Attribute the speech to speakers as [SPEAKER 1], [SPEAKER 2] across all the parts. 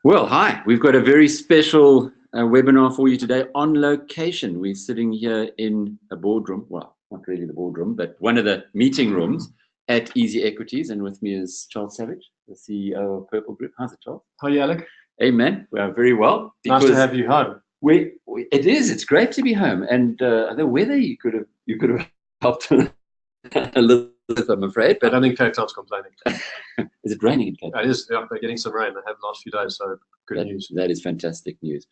[SPEAKER 1] Well, hi. We've got a very special webinar for you today on location. We're sitting here in a boardroom. Well, not really the boardroom, but one of the meeting rooms at Easy Equities. And with me is Charles Savage, the CEO of Purple Group. How's it, Charles?
[SPEAKER 2] How are you, Alec?
[SPEAKER 1] Hey, man. We are very well.
[SPEAKER 2] Nice to have you home.
[SPEAKER 1] It is. It's great to be home. And the weather you could have helped a little bit, I'm afraid. But
[SPEAKER 2] I don't think Cape Town's complaining.
[SPEAKER 1] Is it raining in Cape Town?
[SPEAKER 2] It is. Yeah, they're getting some rain. They have the last few days, so good news.
[SPEAKER 1] That is fantastic news.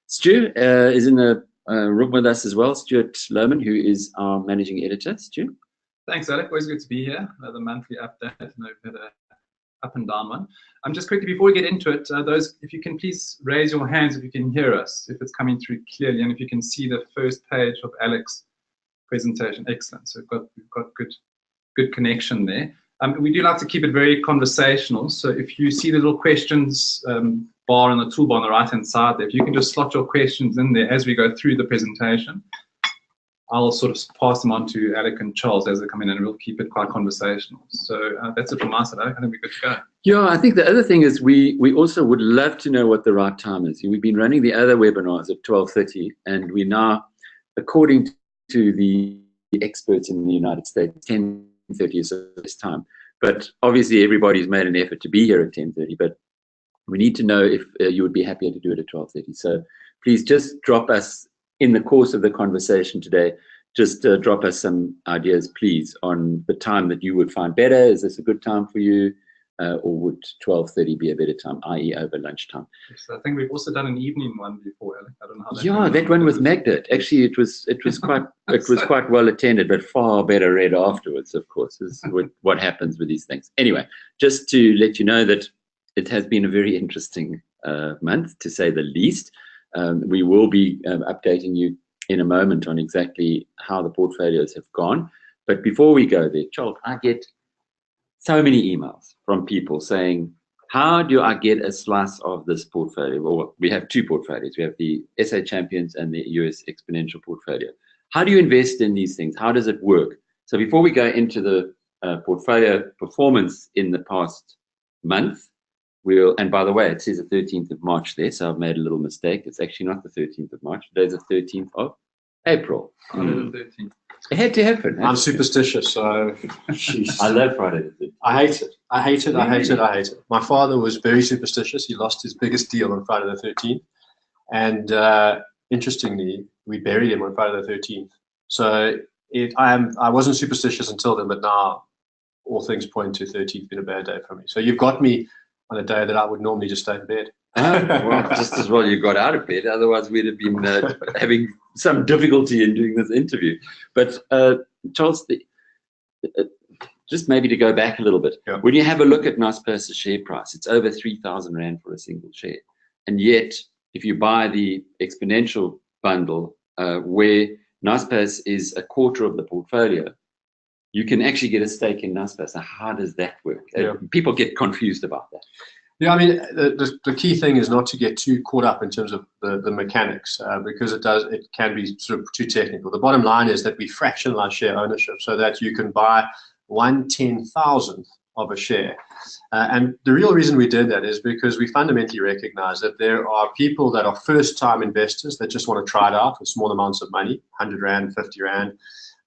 [SPEAKER 1] Stu is in the room with us as well. Stuart Lohman, who is our managing editor. Stu.
[SPEAKER 3] Thanks, Alec. Always good to be here. The monthly update. We've had a up and down one. Just quickly before we get into it, those, if you can please raise your hands if you can hear us, if it's coming through clearly, and if you can see the first page of Alec's presentation. Excellent. So we've got good connection there. We do like to keep it very conversational. So if you see the little questions bar in the toolbar on the right-hand side there, if you can just slot your questions in there as we go through the presentation, I'll sort of pass them on to Alec and Charles as they come in, and we'll keep it quite conversational. So that's it from my side, Alec. I think we're good to go.
[SPEAKER 1] Yeah, I think the other thing is we also would love to know what the right time is. We've been running the other webinars at 12:30, and we now, according to the experts in the United States, 10:30 is this time. But obviously everybody's made an effort to be here at 10:30, but we need to know if you would be happier to do it at 12:30. So please just drop us, in the course of the conversation today, just drop us some ideas, please, on the time that you would find better. Is this a good time for you? Or would 12:30 be a better time, i.e. over lunchtime?
[SPEAKER 3] So I think we've also done an evening one before, Alec. I don't know how that
[SPEAKER 1] Yeah, that one with Magda. Actually, it was quite well attended, but far better read afterwards, of course, is what happens with these things. Anyway, just to let you know that it has been a very interesting month, to say the least. We will be updating you in a moment on exactly how the portfolios have gone. But before we go there, Charles, I get so many emails from people saying, how do I get a slice of this portfolio? Well, we have two portfolios. We have the SA Champions and the US Exponential portfolio. How do you invest in these things? How does it work? So before we go into the portfolio performance in the past month, and by the way, it says the 13th of March there, so I've made a little mistake. It's actually not the 13th of March. Today's the 13th of April.
[SPEAKER 3] Friday the 13th.
[SPEAKER 1] It had to happen.
[SPEAKER 2] I'm superstitious, so
[SPEAKER 1] I love Friday the 13th.
[SPEAKER 2] I hate it. I hate it. I hate it. I hate it. My father was very superstitious. He lost his biggest deal on Friday the 13th. And interestingly, we buried him on Friday the 13th. So I wasn't superstitious until then, but now all things point to 13th being a bad day for me. So you've got me on a day that I would normally just stay in bed.
[SPEAKER 1] Well, just as well you got out of bed. Otherwise, we'd have been having some difficulty in doing this interview. But Charles, just maybe to go back a little bit,
[SPEAKER 2] yeah.
[SPEAKER 1] When you have a look at Naspers' share price, it's over 3,000 Rand for a single share. And yet, if you buy the exponential bundle, where Naspers is a quarter of the portfolio, you can actually get a stake in Naspers. So how does that work?
[SPEAKER 2] Yeah.
[SPEAKER 1] People get confused about that.
[SPEAKER 2] Yeah, I mean, the key thing is not to get too caught up in terms of the mechanics, because it can be sort of too technical. The bottom line is that we fractionalize share ownership so that you can buy 1/10,000th of a share. And the real reason we did that is because we fundamentally recognize that there are people that are first-time investors that just want to try it out with small amounts of money, 100 Rand, 50 Rand.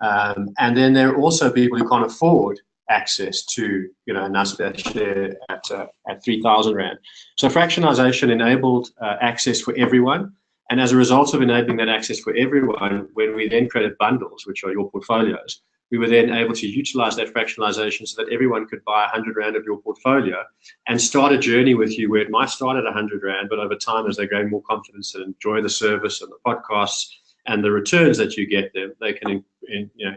[SPEAKER 2] And then there are also people who can't afford access to, a Naspers share at 3,000 Rand. So fractionalization enabled access for everyone. And as a result of enabling that access for everyone, when we then created bundles, which are your portfolios, we were then able to utilize that fractionalization so that everyone could buy 100 Rand of your portfolio and start a journey with you where it might start at 100 Rand, but over time, as they gain more confidence and enjoy the service and the podcasts and the returns that you get them, they can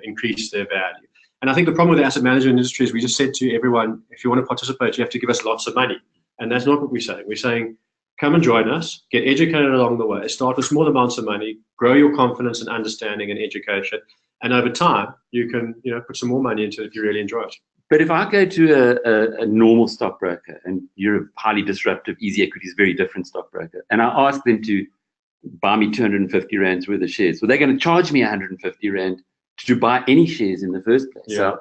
[SPEAKER 2] increase their value. And I think the problem with the asset management industry is we just said to everyone, if you want to participate, you have to give us lots of money. And that's not what we're saying. We're saying, come and join us, get educated along the way, start with small amounts of money, grow your confidence and understanding and education. And over time, you can put some more money into it if you really enjoy it.
[SPEAKER 1] But if I go to a normal stockbroker, and you're a highly disruptive, Easy Equities, very different stockbroker, and I ask them to buy me 250 Rands worth of shares, well, they're going to charge me 150 Rand to buy any shares in the first place.
[SPEAKER 2] Yeah.
[SPEAKER 1] So,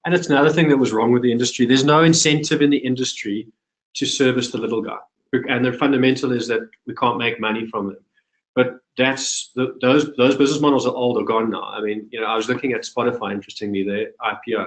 [SPEAKER 2] and it's another thing that was wrong with the industry. There's no incentive in the industry to service the little guy. and the fundamental is that we can't make money from them. But those business models are old or gone now. I mean, I was looking at Spotify, interestingly, their IPO.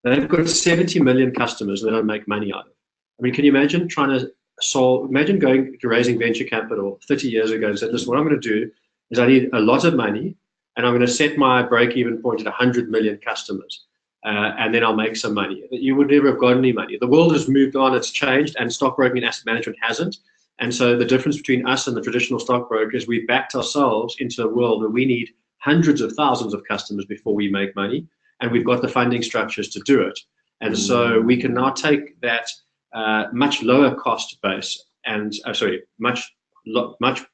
[SPEAKER 2] They've got 70 million customers and they don't make money out of it. I mean, can you imagine imagine going to raising venture capital 30 years ago and said, listen, what I'm going to do is I need a lot of money and I'm going to set my break-even point at 100 million customers. And then I'll make some money. You would never have got any money. The world has moved on, it's changed, and stockbroking and asset management hasn't. And so the difference between us and the traditional stockbroker is we've backed ourselves into a world where we need hundreds of thousands of customers before we make money, and we've got the funding structures to do it. And so we can now take that much lower cost base and much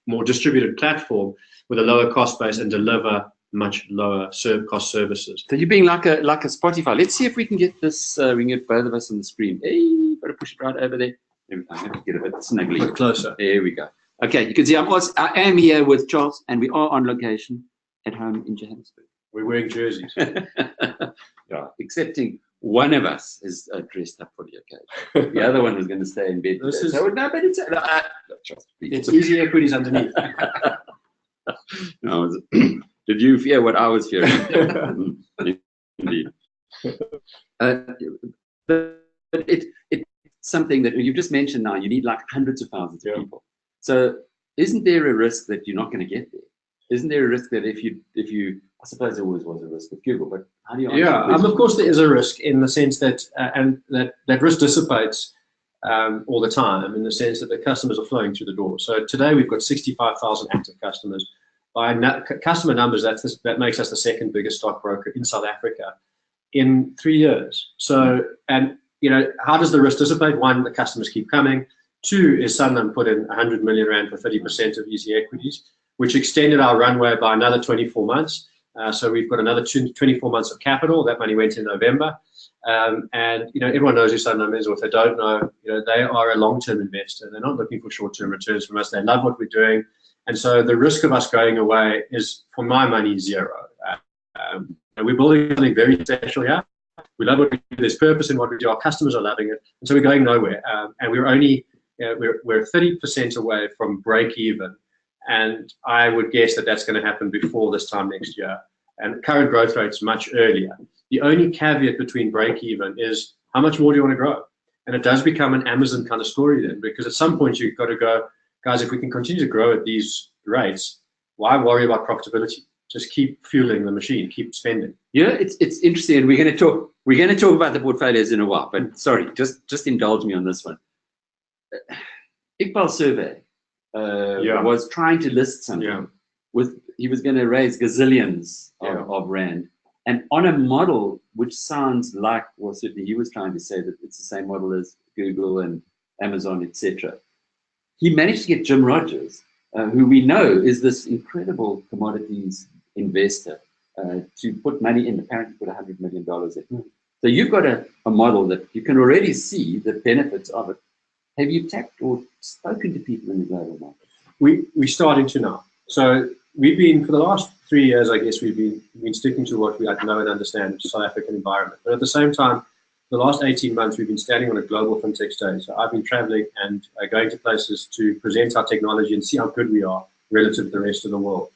[SPEAKER 2] more distributed platform with a lower cost base and deliver much lower cost services.
[SPEAKER 1] So you're being like a Spotify. Let's see if we can get this. We can get both of us on the screen. Hey, better push it right over there. I'm going to get a bit snuggly.
[SPEAKER 2] A bit closer.
[SPEAKER 1] There we go. Okay, you can see I am here with Charles, and we are on location at home in Johannesburg.
[SPEAKER 2] We're wearing jerseys.
[SPEAKER 1] Yeah, excepting one of us is dressed up for the occasion. The other one is going to stay in bed.
[SPEAKER 2] It's easy equities underneath.
[SPEAKER 1] No, did you fear what I was fearing? Indeed. But it's something that you've just mentioned now. You need like hundreds of thousands of people. So isn't there a risk that you're not going to get there? Isn't there a risk that if you I suppose there always was a risk with Google, but how do you answer
[SPEAKER 2] of course there is a risk in the sense that and that risk dissipates all the time in the sense that the customers are flowing through the door. So today we've got 65,000 active customers. By customer numbers, that makes us the second biggest stockbroker in South Africa in 3 years. So, and how does the risk dissipate? One, the customers keep coming. Two is Sanlam put in 100 million rand for 30% of easy equities, which extended our runway by another 24 months. So we've got another 24 months of capital. That money went in November. And everyone knows who Sanlam is, or if they don't know, they are a long-term investor. They're not looking for short-term returns from us. They love what we're doing. And so the risk of us going away is, for my money, zero. We're building something very special here. We love what we do. There's purpose in what we do. Our customers are loving it. And so we're going nowhere. And we're only, we're 30% away from break even. And I would guess that that's going to happen before this time next year. And current growth rate's much earlier. The only caveat between break even is how much more do you want to grow? And it does become an Amazon kind of story then, because at some point you've got to go, guys, if we can continue to grow at these rates, why worry about profitability? Just keep fueling the machine, keep spending.
[SPEAKER 1] Yeah, it's interesting, and we're going to talk about the portfolios in a while. But sorry, just indulge me on this one. Iqbal's survey was trying to list something he was going to raise gazillions of rand, and on a model which sounds like, well, certainly he was trying to say that it's the same model as Google and Amazon, etc. He managed to get Jim Rogers, who we know is this incredible commodities investor, to put money in, apparently put $100 million in. So you've got a model that you can already see the benefits of it. Have you tapped or spoken to people in the global market?
[SPEAKER 2] We're starting to now. So we've been, for the last 3 years, I guess, we've been sticking to what we know and understand, the South African environment. But at the same time, the last 18 months, we've been standing on a global fintech stage. So I've been traveling and going to places to present our technology and see how good we are relative to the rest of the world.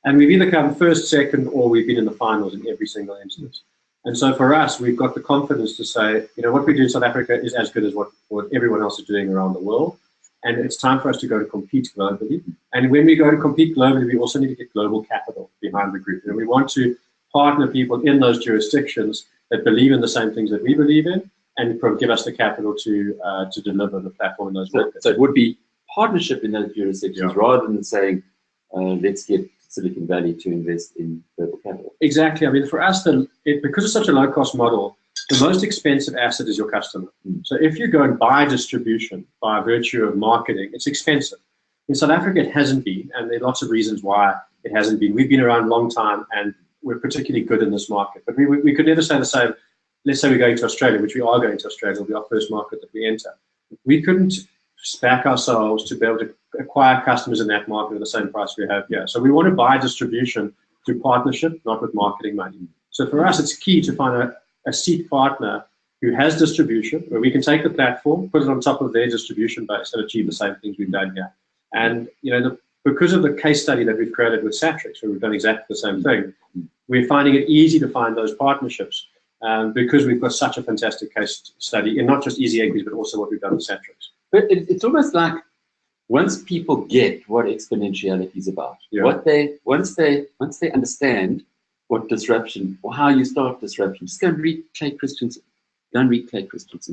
[SPEAKER 2] And we've either come first, second, or we've been in the finals in every single instance. And so for us, we've got the confidence to say, what we do in South Africa is as good as what everyone else is doing around the world. And it's time for us to go and compete globally. And when we go to compete globally, we also need to get global capital behind the group. And we want to partner people in those jurisdictions that believe in the same things that we believe in, and give us the capital to deliver the platform in those markets.
[SPEAKER 1] So it would be partnership in those jurisdictions rather than saying, let's get Silicon Valley to invest in global capital.
[SPEAKER 2] Exactly. I mean, for us, because it's such a low-cost model, the most expensive asset is your customer. So if you go and buy distribution by virtue of marketing, it's expensive. In South Africa, it hasn't been, and there are lots of reasons why it hasn't been. We've been around a long time, and we're particularly good in this market. But we could never say the same. Let's say we're going to Australia, which we are going to Australia. It'll be our first market that we enter. We couldn't back ourselves to be able to acquire customers in that market at the same price we have here. So we want to buy distribution through partnership, not with marketing money. So for us, it's key to find a seed partner who has distribution, where we can take the platform, put it on top of their distribution base and achieve the same things we've done here. And because of the case study that we've created with Satrix, where we've done exactly the same thing, we're finding it easy to find those partnerships because we've got such a fantastic case study, and not just Easy Equities, but also what we've done with Satrix.
[SPEAKER 1] But it's almost like once people get what exponentiality is about, once they understand what disruption or how you start disruption, just go and read Clay Christensen's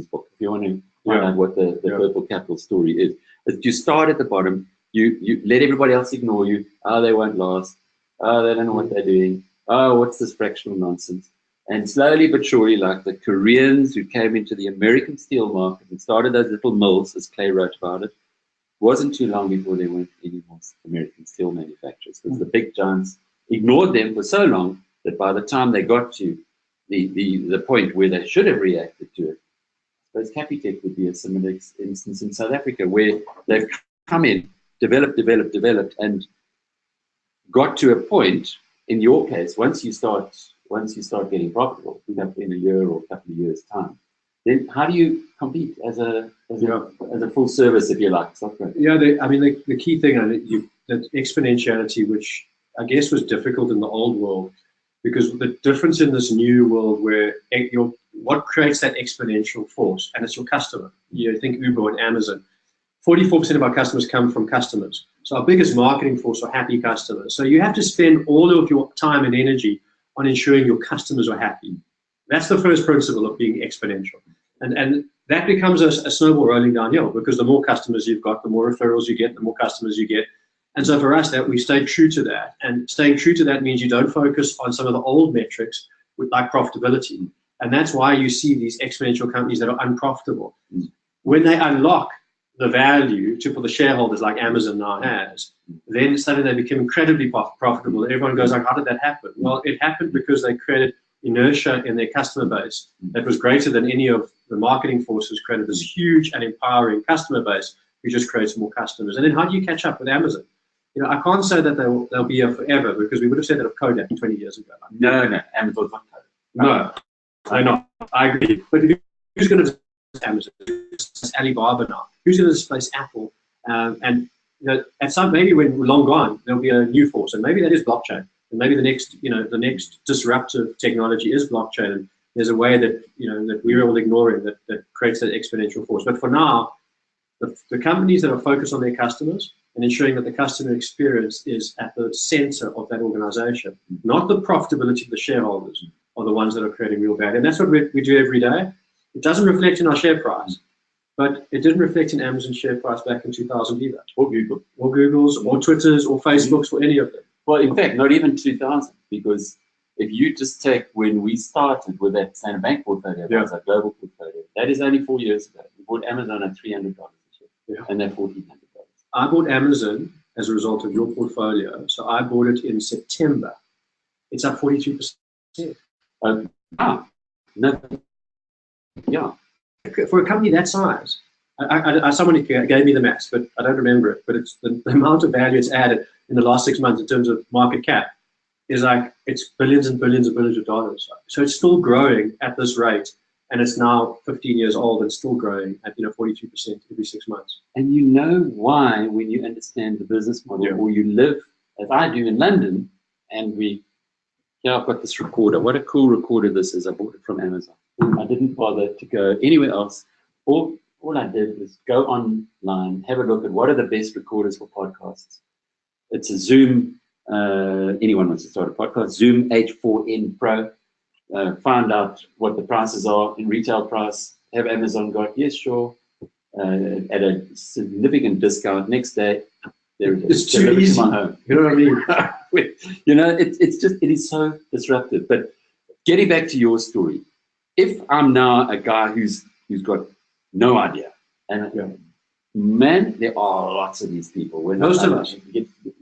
[SPEAKER 1] book if you want to find out what the Purple Capital story is. But you start at the bottom, you let everybody else ignore you. Oh, they won't last. Oh, they don't know what they're doing. Oh, what's this fractional nonsense? And slowly but surely, like the Koreans who came into the American steel market and started those little mills, as Clay wrote about it, wasn't too long before there weren't any more American steel manufacturers, because the big giants ignored them for so long that by the time they got to the point where they should have reacted to it, I suppose Capitec would be a similar instance in South Africa, where they've come in, developed, and got to a point. In your case, once you start getting profitable, in a year or a couple of years' time, then how do you compete as a full service, if you like, software?
[SPEAKER 2] Yeah, the key thing, that exponentiality, which I guess was difficult in the old world, because the difference in this new world, where what creates that exponential force, and it's your customer. You think Uber and Amazon. 44% of our customers come from customers. So our biggest marketing force are happy customers. So you have to spend all of your time and energy on ensuring your customers are happy. That's the first principle of being exponential. And that becomes a snowball rolling downhill, because the more customers you've got, the more referrals you get, the more customers you get. And so for us, that we stayed true to that. And staying true to that means you don't focus on some of the old metrics like profitability. And that's why you see these exponential companies that are unprofitable. When they unlock the value for the shareholders, like Amazon now has, then suddenly they become incredibly profitable. Everyone goes like, how did that happen? Well, it happened because they created inertia in their customer base that was greater than any of the marketing forces created this huge and empowering customer base who just creates more customers. And then how do you catch up with Amazon? I can't say that they'll be here forever, because we would have said that of Kodak 20 years ago.
[SPEAKER 1] No, Amazon's not Kodak.
[SPEAKER 2] No, I know. I agree. But who's going to Amazon? It's Alibaba now. Who's going to displace Apple? And at some, maybe when we're long gone, there'll be a new force, and maybe that is blockchain. And maybe the next disruptive technology is blockchain. And there's a way that that we're all ignoring that creates that exponential force. But for now, the companies that are focused on their customers and ensuring that the customer experience is at the center of that organization, not the profitability of the shareholders, are the ones that are creating real value. And that's what we do every day. It doesn't reflect in our share price, but it didn't reflect in Amazon's share price back in 2000 either. Or Google's, or Twitter's, or Facebook's, or any of them.
[SPEAKER 1] Well, in fact, not even 2000, because if you just take when we started with that Standard Bank portfolio, that's our global portfolio, that is only 4 years ago. We bought Amazon at $300 a share, and they're $1,400.
[SPEAKER 2] I bought Amazon as a result of your portfolio. So I bought it in September. It's up 42%.
[SPEAKER 1] No. Yeah.
[SPEAKER 2] For a company that size, someone gave me the maths, but I don't remember it. But it's the amount of value it's added in the last 6 months in terms of market cap is like, it's billions and billions and billions of dollars. So it's still growing at this rate, and it's now 15 years old and still growing at 42% every 6 months.
[SPEAKER 1] And you know why, when you understand the business model, or you live as I do in London, and I've got this recorder. What a cool recorder this is. I bought it from Amazon. I didn't bother to go anywhere else. All I did was go online, have a look at what are the best recorders for podcasts. It's a Zoom. Anyone wants to start a podcast. Zoom H4n Pro. Find out what the prices are in retail price. Have Amazon got? Yes, sure. At a significant discount. Next day,
[SPEAKER 2] it's too easy.
[SPEAKER 1] To my home.
[SPEAKER 2] You know what I mean?
[SPEAKER 1] It is so disruptive. But getting back to your story, if I'm now a guy who's got no idea, and man, there are lots of these people.
[SPEAKER 2] Most of us.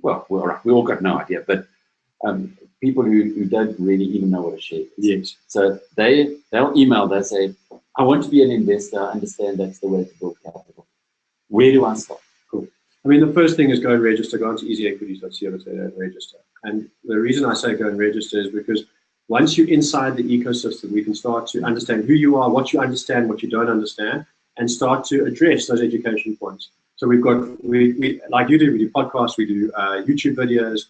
[SPEAKER 1] We all got no idea, but people who don't really even know what a share is.
[SPEAKER 2] Yes.
[SPEAKER 1] So they'll email, they say, I want to be an investor, I understand that's the way to build capital. Where do I start?
[SPEAKER 2] Cool. I mean, the first thing is go and register, go onto easyequities.co.za and register. And the reason I say go and register is because Once you're inside the ecosystem, we can start to understand who you are, what you understand, what you don't understand, and start to address those education points. So we've got, we like you do, we do podcasts, we do YouTube videos,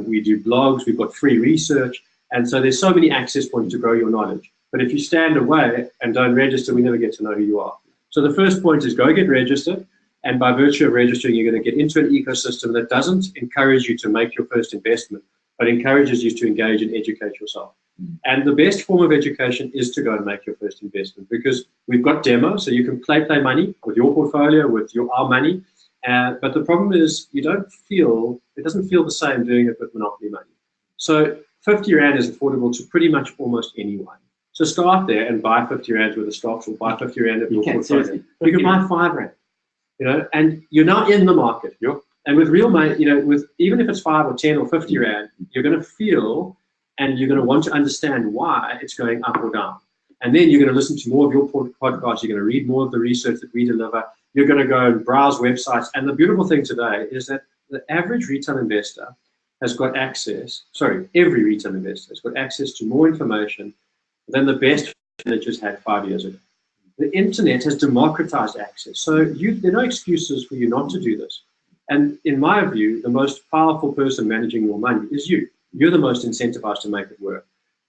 [SPEAKER 2] we do blogs, we've got free research. And so there's so many access points to grow your knowledge. But if you stand away and don't register, we never get to know who you are. So the first point is go get registered. And by virtue of registering, you're going to get into an ecosystem that doesn't encourage you to make your first investment, but encourages you to engage and educate yourself. And the best form of education is to go and make your first investment, because we've got demos, so you can play money with your portfolio, with our money. But the problem is it doesn't feel the same doing it with Monopoly money. So 50 Rand is affordable to pretty much almost anyone. So start there and buy 50 Rand worth of stocks, or buy 50 Rand of your portfolio. You can buy 5 Rand, and you're now in the market.
[SPEAKER 1] Yep.
[SPEAKER 2] And with real money, with even if it's 5 or 10 or 50 Rand, you're going to feel and you're going to want to understand why it's going up or down. And then you're going to listen to more of your podcasts. You're going to read more of the research that we deliver. You're going to go and browse websites. And the beautiful thing today is that the average retail investor has got access, every retail investor has got access to more information than the best managers had 5 years ago. The internet has democratized access. So there are no excuses for you not to do this. And in my view, the most powerful person managing your money is you. You're the most incentivized to make it work.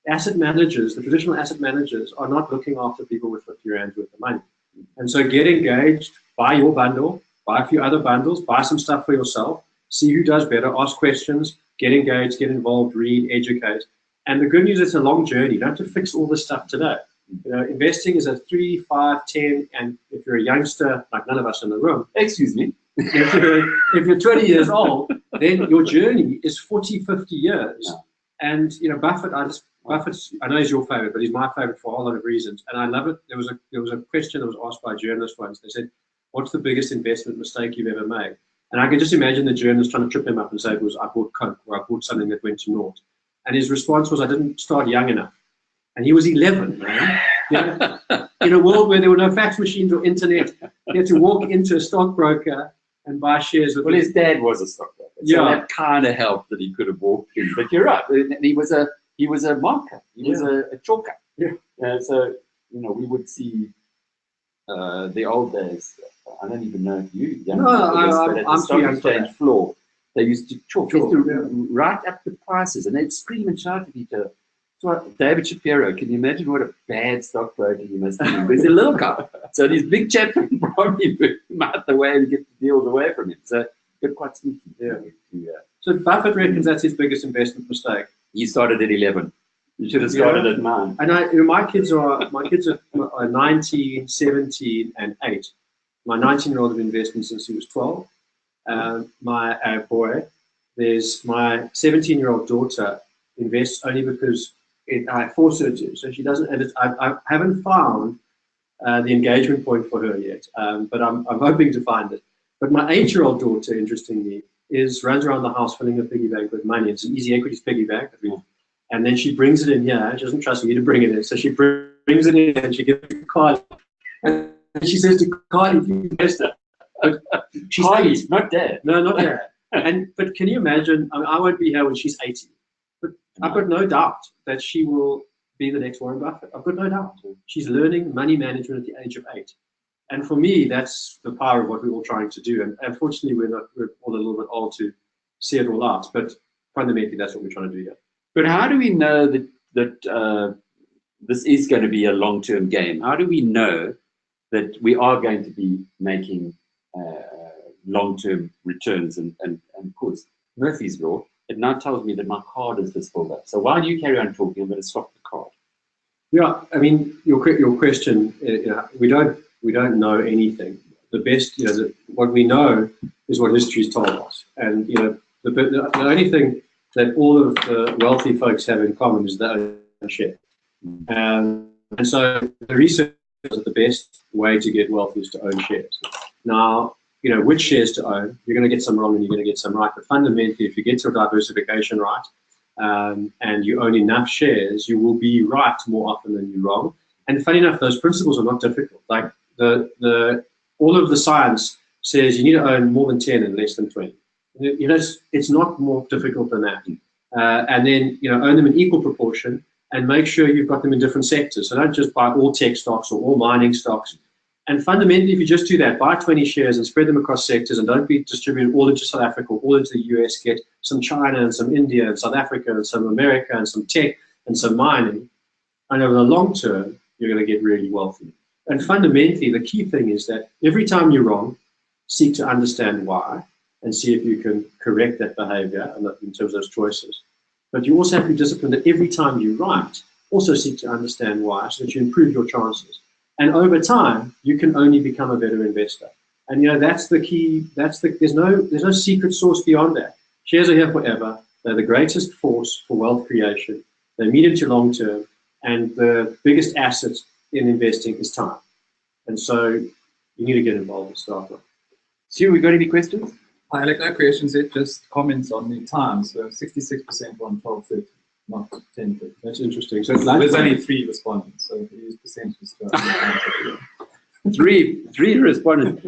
[SPEAKER 2] Asset managers, the traditional asset managers, are not looking after people with 50 Rand worth of money. And so get engaged, buy your bundle, buy a few other bundles, buy some stuff for yourself, see who does better, ask questions, get engaged, get involved, read, educate. And the good news is it's a long journey. You don't have to fix all this stuff today. Investing is a 3, 5, 10, and if you're a youngster, like none of us in the room,
[SPEAKER 1] excuse me,
[SPEAKER 2] if you're 20 years old, then your journey is 40, 50 years. Yeah. And Buffett, I know he's your favorite, but he's my favorite for a whole lot of reasons. And I love it. There was a question that was asked by a journalist once. They said, "What's the biggest investment mistake you've ever made?" And I can just imagine the journalist trying to trip him up and say it was, "I bought Coke," or "I bought something that went to naught." And his response was, "I didn't start young enough." And he was 11, man. In a world where there were no fax machines or internet, he had to walk into a stockbroker and buy shares.
[SPEAKER 1] Well, his dad was a stockbroker, so that kind of helped that he could have walked in. But you're right, he was a marker, he was a chalker. Yeah. So we would see the old days. I don't even know if you. But at the stock exchange floor, they used to chalk. They used to write up the prices, and they'd scream and shout at each other. So David Shapiro, can you imagine what a bad stockbroker he must be? He's a little guy. So these big chaps would probably move him out the way and get the deals away from him. So they're quite sneaky. Yeah.
[SPEAKER 2] So Buffett reckons that's his biggest investment mistake.
[SPEAKER 1] He started at 11. You should have started at 9.
[SPEAKER 2] And my kids are 19, 17, and 8. My 19-year-old has been investing since he was 12. My boy, there's my 17-year-old daughter invests only because I force her to. So she doesn't, and I haven't found the engagement point for her yet, but I'm hoping to find it. But my 8-year-old daughter, interestingly, runs around the house filling a piggy bank with money. It's an easy equities piggy bank. And then she brings it in here. She doesn't trust me to bring it in. So she brings it in and she gives it to Carly. And she says to Carly, "You investor." She's
[SPEAKER 1] Carly,
[SPEAKER 2] 8.
[SPEAKER 1] not Dad.
[SPEAKER 2] No, not Dad. But can you imagine? I won't be here when she's 80. But I've got no doubt that she will be the next Warren Buffett. I've got no doubt. She's learning money management at the age of 8. And for me, that's the power of what we're all trying to do. And unfortunately, we're all a little bit old to see it all out. But fundamentally, that's what we're trying to do here.
[SPEAKER 1] But how do we know that this is going to be a long-term game? How do we know that we are going to be making long-term returns? And of course, Murphy's Law, it now tells me that my card is just filled up. So while you carry on talking, I'm going to stop the card. Yeah,
[SPEAKER 2] I mean, your question, we don't know anything. The best, what we know is what history's told us. And, the only thing that all of the wealthy folks have in common is their own share. And so the research is that the best way to get wealth is to own shares. Now, which shares to own, you're going to get some wrong and you're going to get some right. But fundamentally, if you get your diversification right and you own enough shares, you will be right more often than you're wrong. And funny enough, those principles are not difficult. Like all of the science says you need to own more than 10 and less than 20. It's not more difficult than that. And then, own them in equal proportion and make sure you've got them in different sectors. So don't just buy all tech stocks or all mining stocks. And fundamentally, if you just do that, buy 20 shares and spread them across sectors, and don't be distributed all into South Africa, all into the US, get some China and some India and South Africa and some America and some tech and some mining. And over the long term, you're going to get really wealthy. And fundamentally, the key thing is that every time you're wrong, seek to understand why and see if you can correct that behavior in terms of those choices. But you also have to be disciplined that every time you're right, also seek to understand why so that you improve your chances. And over time, you can only become a better investor. And that's the key. There's no secret sauce beyond that. Shares are here forever. They're the greatest force for wealth creation. They're medium to long term. And the biggest asset in investing is time. And so you need to get involved and start with.
[SPEAKER 1] Stu, we got any questions?
[SPEAKER 3] I like no questions yet, just comments on the time. So 66% on 12:30, not 10:30.
[SPEAKER 2] That's interesting. So
[SPEAKER 3] there's only 3 respondents, so if you use percentages.
[SPEAKER 1] Three respondents.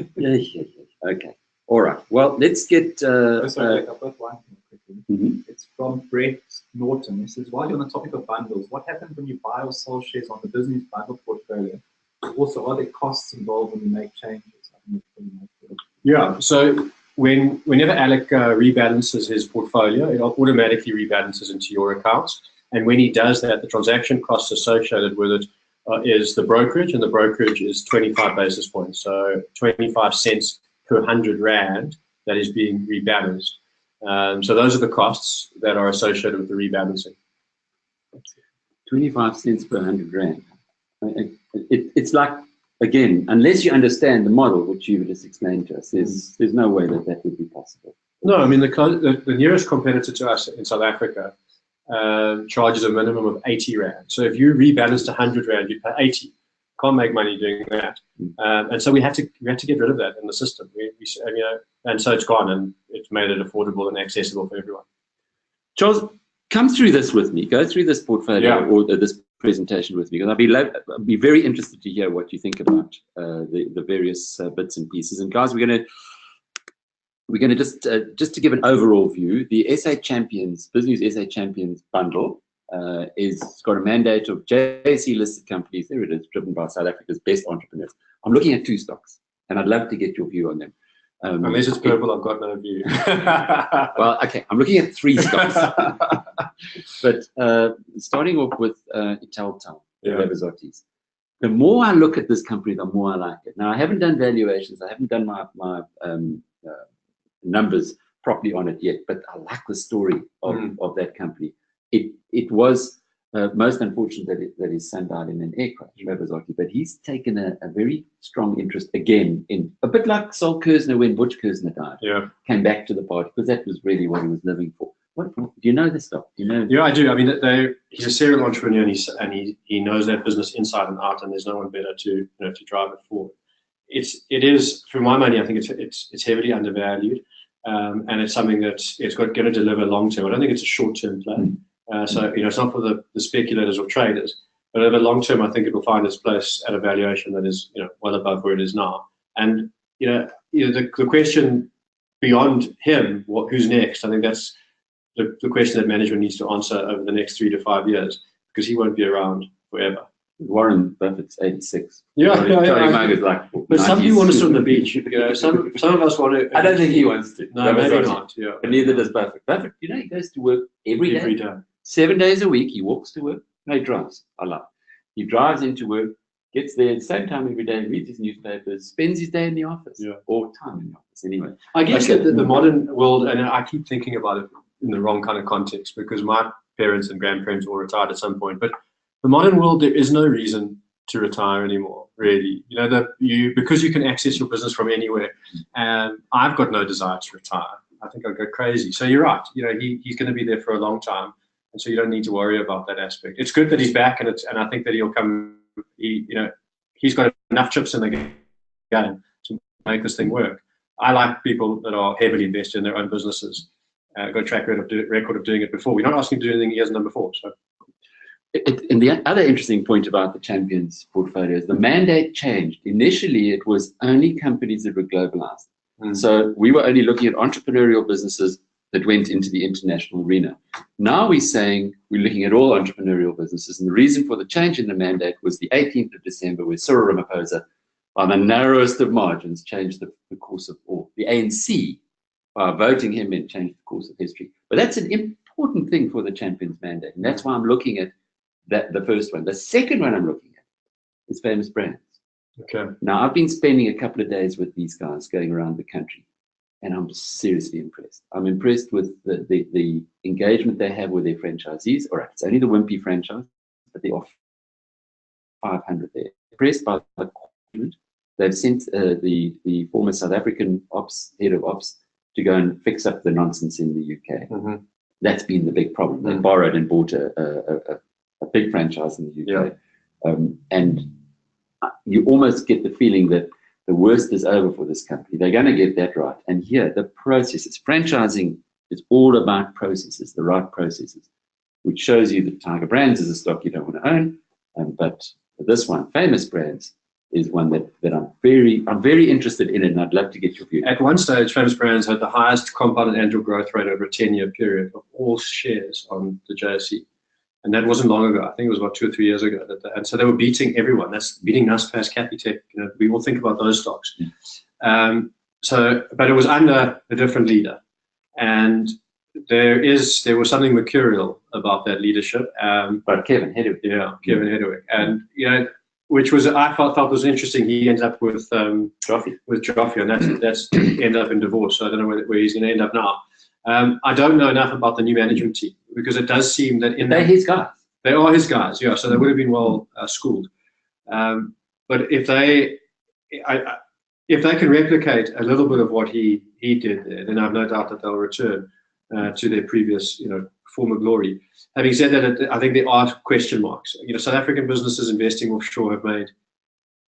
[SPEAKER 1] Okay. All right. Well, let's get.
[SPEAKER 3] Sorry, I've got one quickly.
[SPEAKER 1] Mm-hmm.
[SPEAKER 3] It's from Brett Norton. He says, while you're on the topic of bundles, what happens when you buy or sell shares on the business bundle portfolio? Also, are there costs involved when you make changes?
[SPEAKER 2] Yeah. So whenever Alec rebalances his portfolio, it automatically rebalances into your accounts. And when he does that, the transaction costs associated with it is the brokerage, and the brokerage is 25 basis points. So 25 cents per 100 Rand that is being rebalanced. So those are the costs that are associated with the rebalancing.
[SPEAKER 1] 25 cents per 100 Rand. It's like, again, unless you understand the model, which you just explained to us, there's no way that would be possible.
[SPEAKER 2] No, I mean, the nearest competitor to us in South Africa charges a minimum of 80 Rand. So if you rebalanced 100 Rand, you pay 80. Can't make money doing that. And so we had to get rid of that in the system. And so it's gone, and it's made it affordable and accessible for everyone.
[SPEAKER 1] Charles, come through this with me. Go through this portfolio or this presentation with me, because I'd be very interested to hear what you think about the various bits and pieces. And guys, we're going to just to give an overall view. The SA Champions Business SA Champions bundle is got a mandate of JSE listed companies. There it is, driven by South Africa's best entrepreneurs. I'm looking at 2 stocks, and I'd love to get your view on them.
[SPEAKER 2] Unless it's purple, I've got no view.
[SPEAKER 1] Well, okay, I'm looking at 3 stocks. But starting off with Italtal, Revazotis. The more I look at this company, the more I like it. Now, I haven't done valuations. I haven't done my numbers properly on it yet, but I like the story of that company. It was most unfortunate that his son died in an air crash, Revazotti, but he's taken a very strong interest again in, a bit like Sol Kerzner when Butch Kerzner died, came back to the party, because that was really what he was living for. Do you know this stuff? Do you know?
[SPEAKER 2] Yeah, I do. I mean, he's a serial entrepreneur, and he knows that business inside and out, and there's no one better to drive it forward. It is, for my money, I think it's heavily undervalued, and it's something that's going to deliver long term. I don't think it's a short term play. So it's not for the speculators or traders, but over long term, I think it will find its place at a valuation that is well above where it is now. And the question beyond him, who's next? I think that's the question that management needs to answer over the next 3 to 5 years, because he won't be around forever.
[SPEAKER 1] Warren Buffett's 86.
[SPEAKER 2] Charlie
[SPEAKER 1] Munger is like 90s.
[SPEAKER 2] But some people want to sit on the beach. Some of us want to.
[SPEAKER 1] I don't think he wants to.
[SPEAKER 2] No, maybe not. Yeah.
[SPEAKER 1] But neither does Buffett. Buffett, he goes to work every day. 7 days a week, he walks to work. No, he drives. I love it. He drives into work, gets there at the same time every day, reads his newspapers, spends his day in the office, or time in the office anyway.
[SPEAKER 2] I guess that the modern world, and I keep thinking about it in the wrong kind of context, because my parents and grandparents all retired at some point, but the modern world, there is no reason to retire anymore, really. Because you can access your business from anywhere, and I've got no desire to retire. I think I'd go crazy. So you're right. He's going to be there for a long time, and so you don't need to worry about that aspect. It's good that he's back, and I think that he'll come. He's got enough chips in the game to make this thing work. I like people that are heavily invested in their own businesses. Got a track record of doing it before. We're not asking him to do anything he hasn't done before. So.
[SPEAKER 1] And the other interesting point about the Champions portfolio is the mandate changed. Initially, it was only companies that were globalized. So we were only looking at entrepreneurial businesses that went into the international arena. Now we're saying we're looking at all entrepreneurial businesses, and the reason for the change in the mandate was the 18th of December, where Cyril Ramaphosa, by the narrowest of margins, changed the course of, or the ANC, by voting him in, changed the course of history. But that's an important thing for the Champions mandate, and that's why I'm looking at that, the first one. The second one I'm looking at is Famous Brands.
[SPEAKER 2] Okay.
[SPEAKER 1] Now, I've been spending a couple of days with these guys going around the country, and I'm seriously impressed. I'm impressed with the engagement they have with their franchisees. All right, it's only the Wimpy franchise, but there are 500 there. Impressed by the commitment. They've sent the former South African head of ops to go and fix up the nonsense in the UK.
[SPEAKER 2] Mm-hmm.
[SPEAKER 1] That's been the big problem. They borrowed and bought a big franchise in the UK.
[SPEAKER 2] Yeah.
[SPEAKER 1] And you almost get the feeling that the worst is over for this company. They're going to get that right. And here, the processes. Franchising is all about processes, the right processes, which shows you that Tiger Brands is a stock you don't want to own. But this one, Famous Brands, is one that I'm very interested in, and I'd love to get your view.
[SPEAKER 2] At one stage, Famous Brands had the highest compounded annual growth rate over a 10-year period of all shares on the JSE. And that wasn't long ago. I think it was about 2 or 3 years ago. And so they were beating everyone. That's beating Naspers, Capitec. You know, we all think about those stocks. But it was under a different leader. And there was something mercurial about that leadership.
[SPEAKER 1] But Kevin Hedwick.
[SPEAKER 2] Yeah, Kevin Hedwick. And, you know, which was, I felt was interesting. He ended up with Joffy, and that's ended up in divorce. So I don't know where he's going to end up now. I don't know enough about the new management team, because it does seem that
[SPEAKER 1] they're his guys.
[SPEAKER 2] They are his guys, yeah. So they would have been well schooled. But if they can replicate a little bit of what he did there, then I have no doubt that they'll return to their previous, former glory. Having said that, I think there are question marks. South African businesses investing offshore have made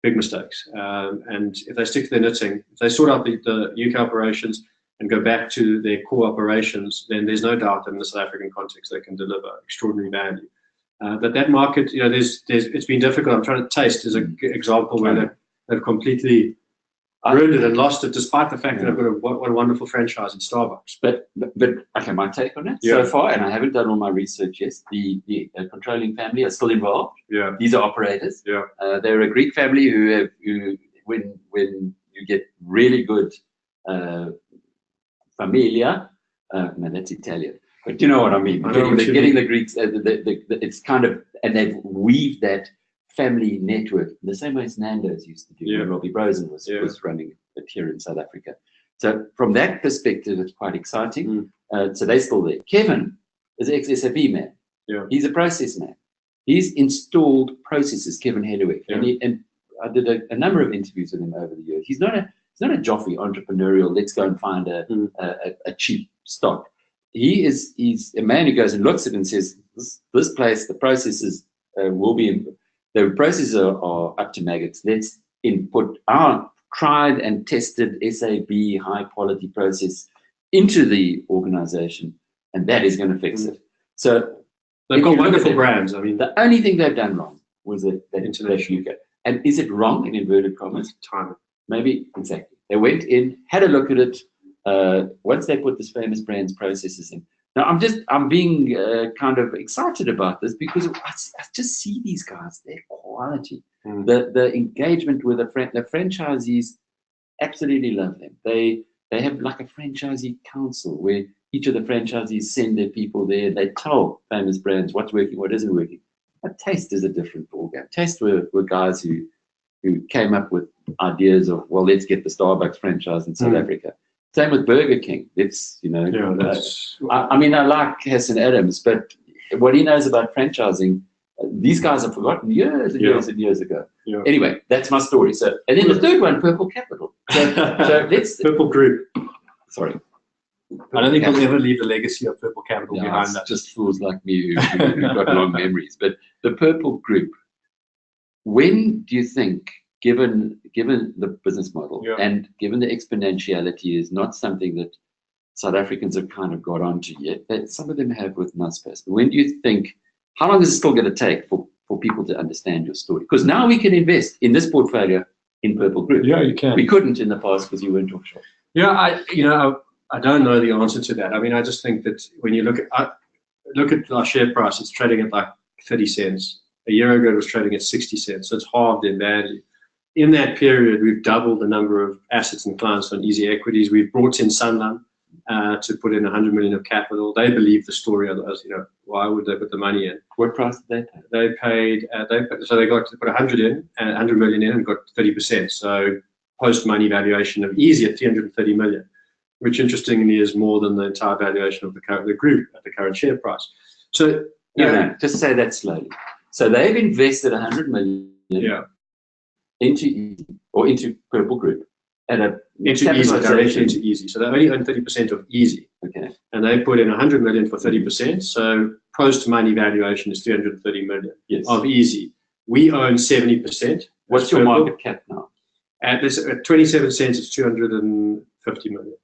[SPEAKER 2] big mistakes, and if they stick to their knitting, if they sort out the UK operations and go back to their core operations, then there's no doubt that in the South African context they can deliver extraordinary value. But that market, it's been difficult. I'm trying to taste as an example where they've completely ruined it and lost it, despite the fact that I've got a wonderful franchise in Starbucks.
[SPEAKER 1] But okay, my take on it so far, and I haven't done all my research yet. The controlling family are still involved.
[SPEAKER 2] Yeah,
[SPEAKER 1] these are operators.
[SPEAKER 2] Yeah,
[SPEAKER 1] they're a Greek family who when you get really good familia, no, that's Italian. But you know what I mean. Getting the Greeks, it's kind of, and they've weaved that family network the same way as Nando's used to do when Robbie Brosen was running it here in South Africa. So from that perspective, it's quite exciting. So they're still there. Kevin is an ex-SAP man.
[SPEAKER 2] Yeah.
[SPEAKER 1] He's a process man. He's installed processes, Kevin Hedwick.
[SPEAKER 2] Yeah.
[SPEAKER 1] And I did a number of interviews with him over the years. He's not a Joffrey entrepreneurial, let's go and find a cheap stock. He's a man who goes and looks at it and says, this place, the processes will be, the processes are up to maggots. Let's input our tried and tested SAP high quality process into the organization, and that is going to fix it. So
[SPEAKER 2] they've got wonderful brands. I mean,
[SPEAKER 1] the only thing they've done wrong was that
[SPEAKER 2] international
[SPEAKER 1] UK. And is it wrong in inverted commas?
[SPEAKER 2] Time.
[SPEAKER 1] Maybe, exactly. They went in, had a look at it. Once they put this Famous Brands processes in. Now I'm being kind of excited about this because I just see these guys, their quality, the engagement with the franchisees. Absolutely love them. They have like a franchisee council where each of the franchisees send their people there. They tell Famous Brands what's working, what isn't working. But Taste is a different ballgame. Taste were guys who came up with ideas of, well, let's get the Starbucks franchise in South Africa. Same with Burger King. It's, I mean, I like Hassan Adams, but what he knows about franchising, these guys have forgotten years and years and years ago.
[SPEAKER 2] Yeah.
[SPEAKER 1] Anyway, that's my story. So, and then the third one, Purple Capital. So let's
[SPEAKER 2] Purple Group.
[SPEAKER 1] Sorry.
[SPEAKER 2] I don't think we'll ever leave the legacy of Purple Capital behind us.
[SPEAKER 1] Just fools like me who've got long memories. But the Purple Group, when do you think, given the business model and given the exponentiality is not something that South Africans have kind of got onto yet, that some of them have with Naspers, when do you think, how long is it still going to take for people to understand your story? Because now we can invest in this portfolio in Purple Group.
[SPEAKER 2] Yeah, you can.
[SPEAKER 1] We couldn't in the past because you weren't offshore.
[SPEAKER 2] Yeah, I don't know the answer to that. I mean, I just think that when you look at our share price, it's trading at like 30 cents. A year ago, it was trading at 60 cents, so it's halved in value. In that period, we've doubled the number of assets and clients on Easy Equities. We've brought in Sanlam to put in 100 million of capital. They believe the story, otherwise, why would they put the money in?
[SPEAKER 1] What price did
[SPEAKER 2] they pay? So they got to put 100 million in and got 30%. So post-money valuation of Easy at 330 million, which interestingly is more than the entire valuation of the group at the current share price. So
[SPEAKER 1] no, just say that slowly. So they've invested 100 million into Easy or into Purple Group
[SPEAKER 2] into Easy. So they only own 30% of Easy.
[SPEAKER 1] Okay.
[SPEAKER 2] And they put in 100 million for 30%. So post-money valuation is 330 million of Easy. We own 70%.
[SPEAKER 1] What's your market cap now?
[SPEAKER 2] At 27 cents, it's 250 million.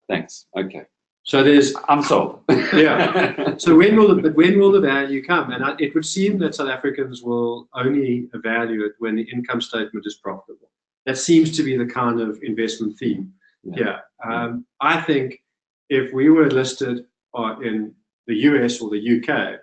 [SPEAKER 1] Thanks. Okay.
[SPEAKER 2] So
[SPEAKER 1] I'm sold.
[SPEAKER 2] Yeah. So when will the value come? And it would seem that South Africans will only value it when the income statement is profitable. That seems to be the kind of investment theme. Yeah. I think if we were listed in the US or the UK,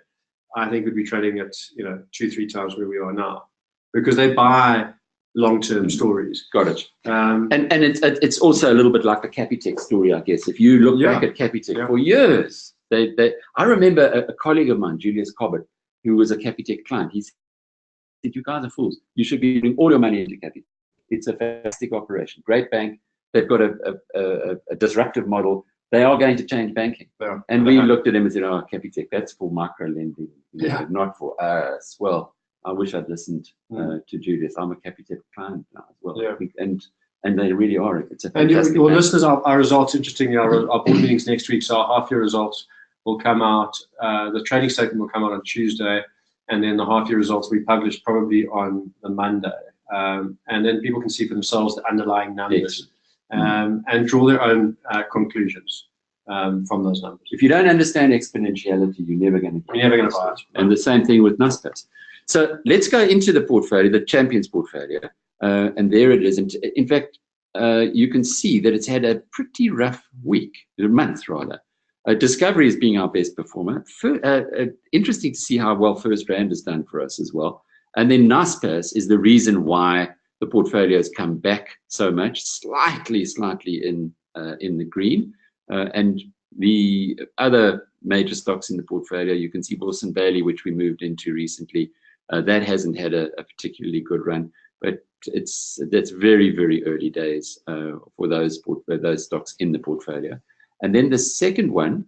[SPEAKER 2] I think we'd be trading at 2-3 times where we are now, because they buy long-term stories.
[SPEAKER 1] Got it. And it's also a little bit like the Capitec story, I guess. If you look back at Capitec for years, I remember a colleague of mine, Julius Cobbett, who was a Capitec client. He said, "You guys are fools. You should be putting all your money into Capitec. It's a fantastic operation. Great bank. They've got a disruptive model. They are going to change banking."
[SPEAKER 2] Yeah.
[SPEAKER 1] And we looked at him and said, "Oh, Capitec, that's for micro lending, not for us." Well, I wish I'd listened to Julius. I'm a Capitec client now as well.
[SPEAKER 2] Yeah.
[SPEAKER 1] And they really are. It's a
[SPEAKER 2] and
[SPEAKER 1] fantastic
[SPEAKER 2] your
[SPEAKER 1] bank.
[SPEAKER 2] listeners, our results, interestingly, our board meetings next week, so our half-year results will come out. The trading statement will come out on Tuesday, and then the half-year results will be published probably on the Monday. And then people can see for themselves the underlying numbers and draw their own conclusions from those numbers.
[SPEAKER 1] If you don't understand exponentiality, you're never going to
[SPEAKER 2] buy it.
[SPEAKER 1] And the same thing with Naspers. So let's go into the portfolio, the Champions portfolio, and there it is. And in fact, you can see that it's had a pretty rough month rather. Discovery is being our best performer. Interesting to see how well First Rand has done for us as well. And then Naspers is the reason why the portfolio has come back so much, slightly in the green. And the other major stocks in the portfolio, you can see Wilson Bailey, which we moved into recently. That hasn't had a particularly good run, but that's very, very early days for those stocks in the portfolio. And then the second one,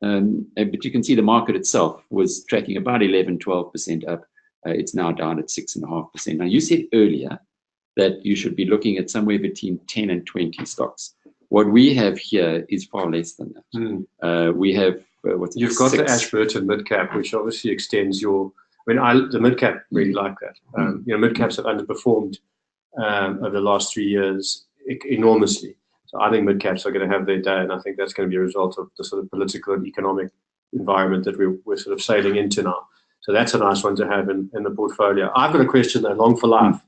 [SPEAKER 1] but you can see the market itself was tracking about 11-12% up. It's now down at 6.5%. Now, you said earlier that you should be looking at somewhere between 10 and 20 stocks. What we have here is far less than that. We have
[SPEAKER 2] You've got the Ashburton mid-cap, which obviously extends your... the mid-cap really like that. Mid-caps have underperformed over the last 3 years enormously. So I think mid-caps are going to have their day, and I think that's going to be a result of the sort of political and economic environment that we're sort of sailing into now. So that's a nice one to have in the portfolio. I've got a question though, long for life.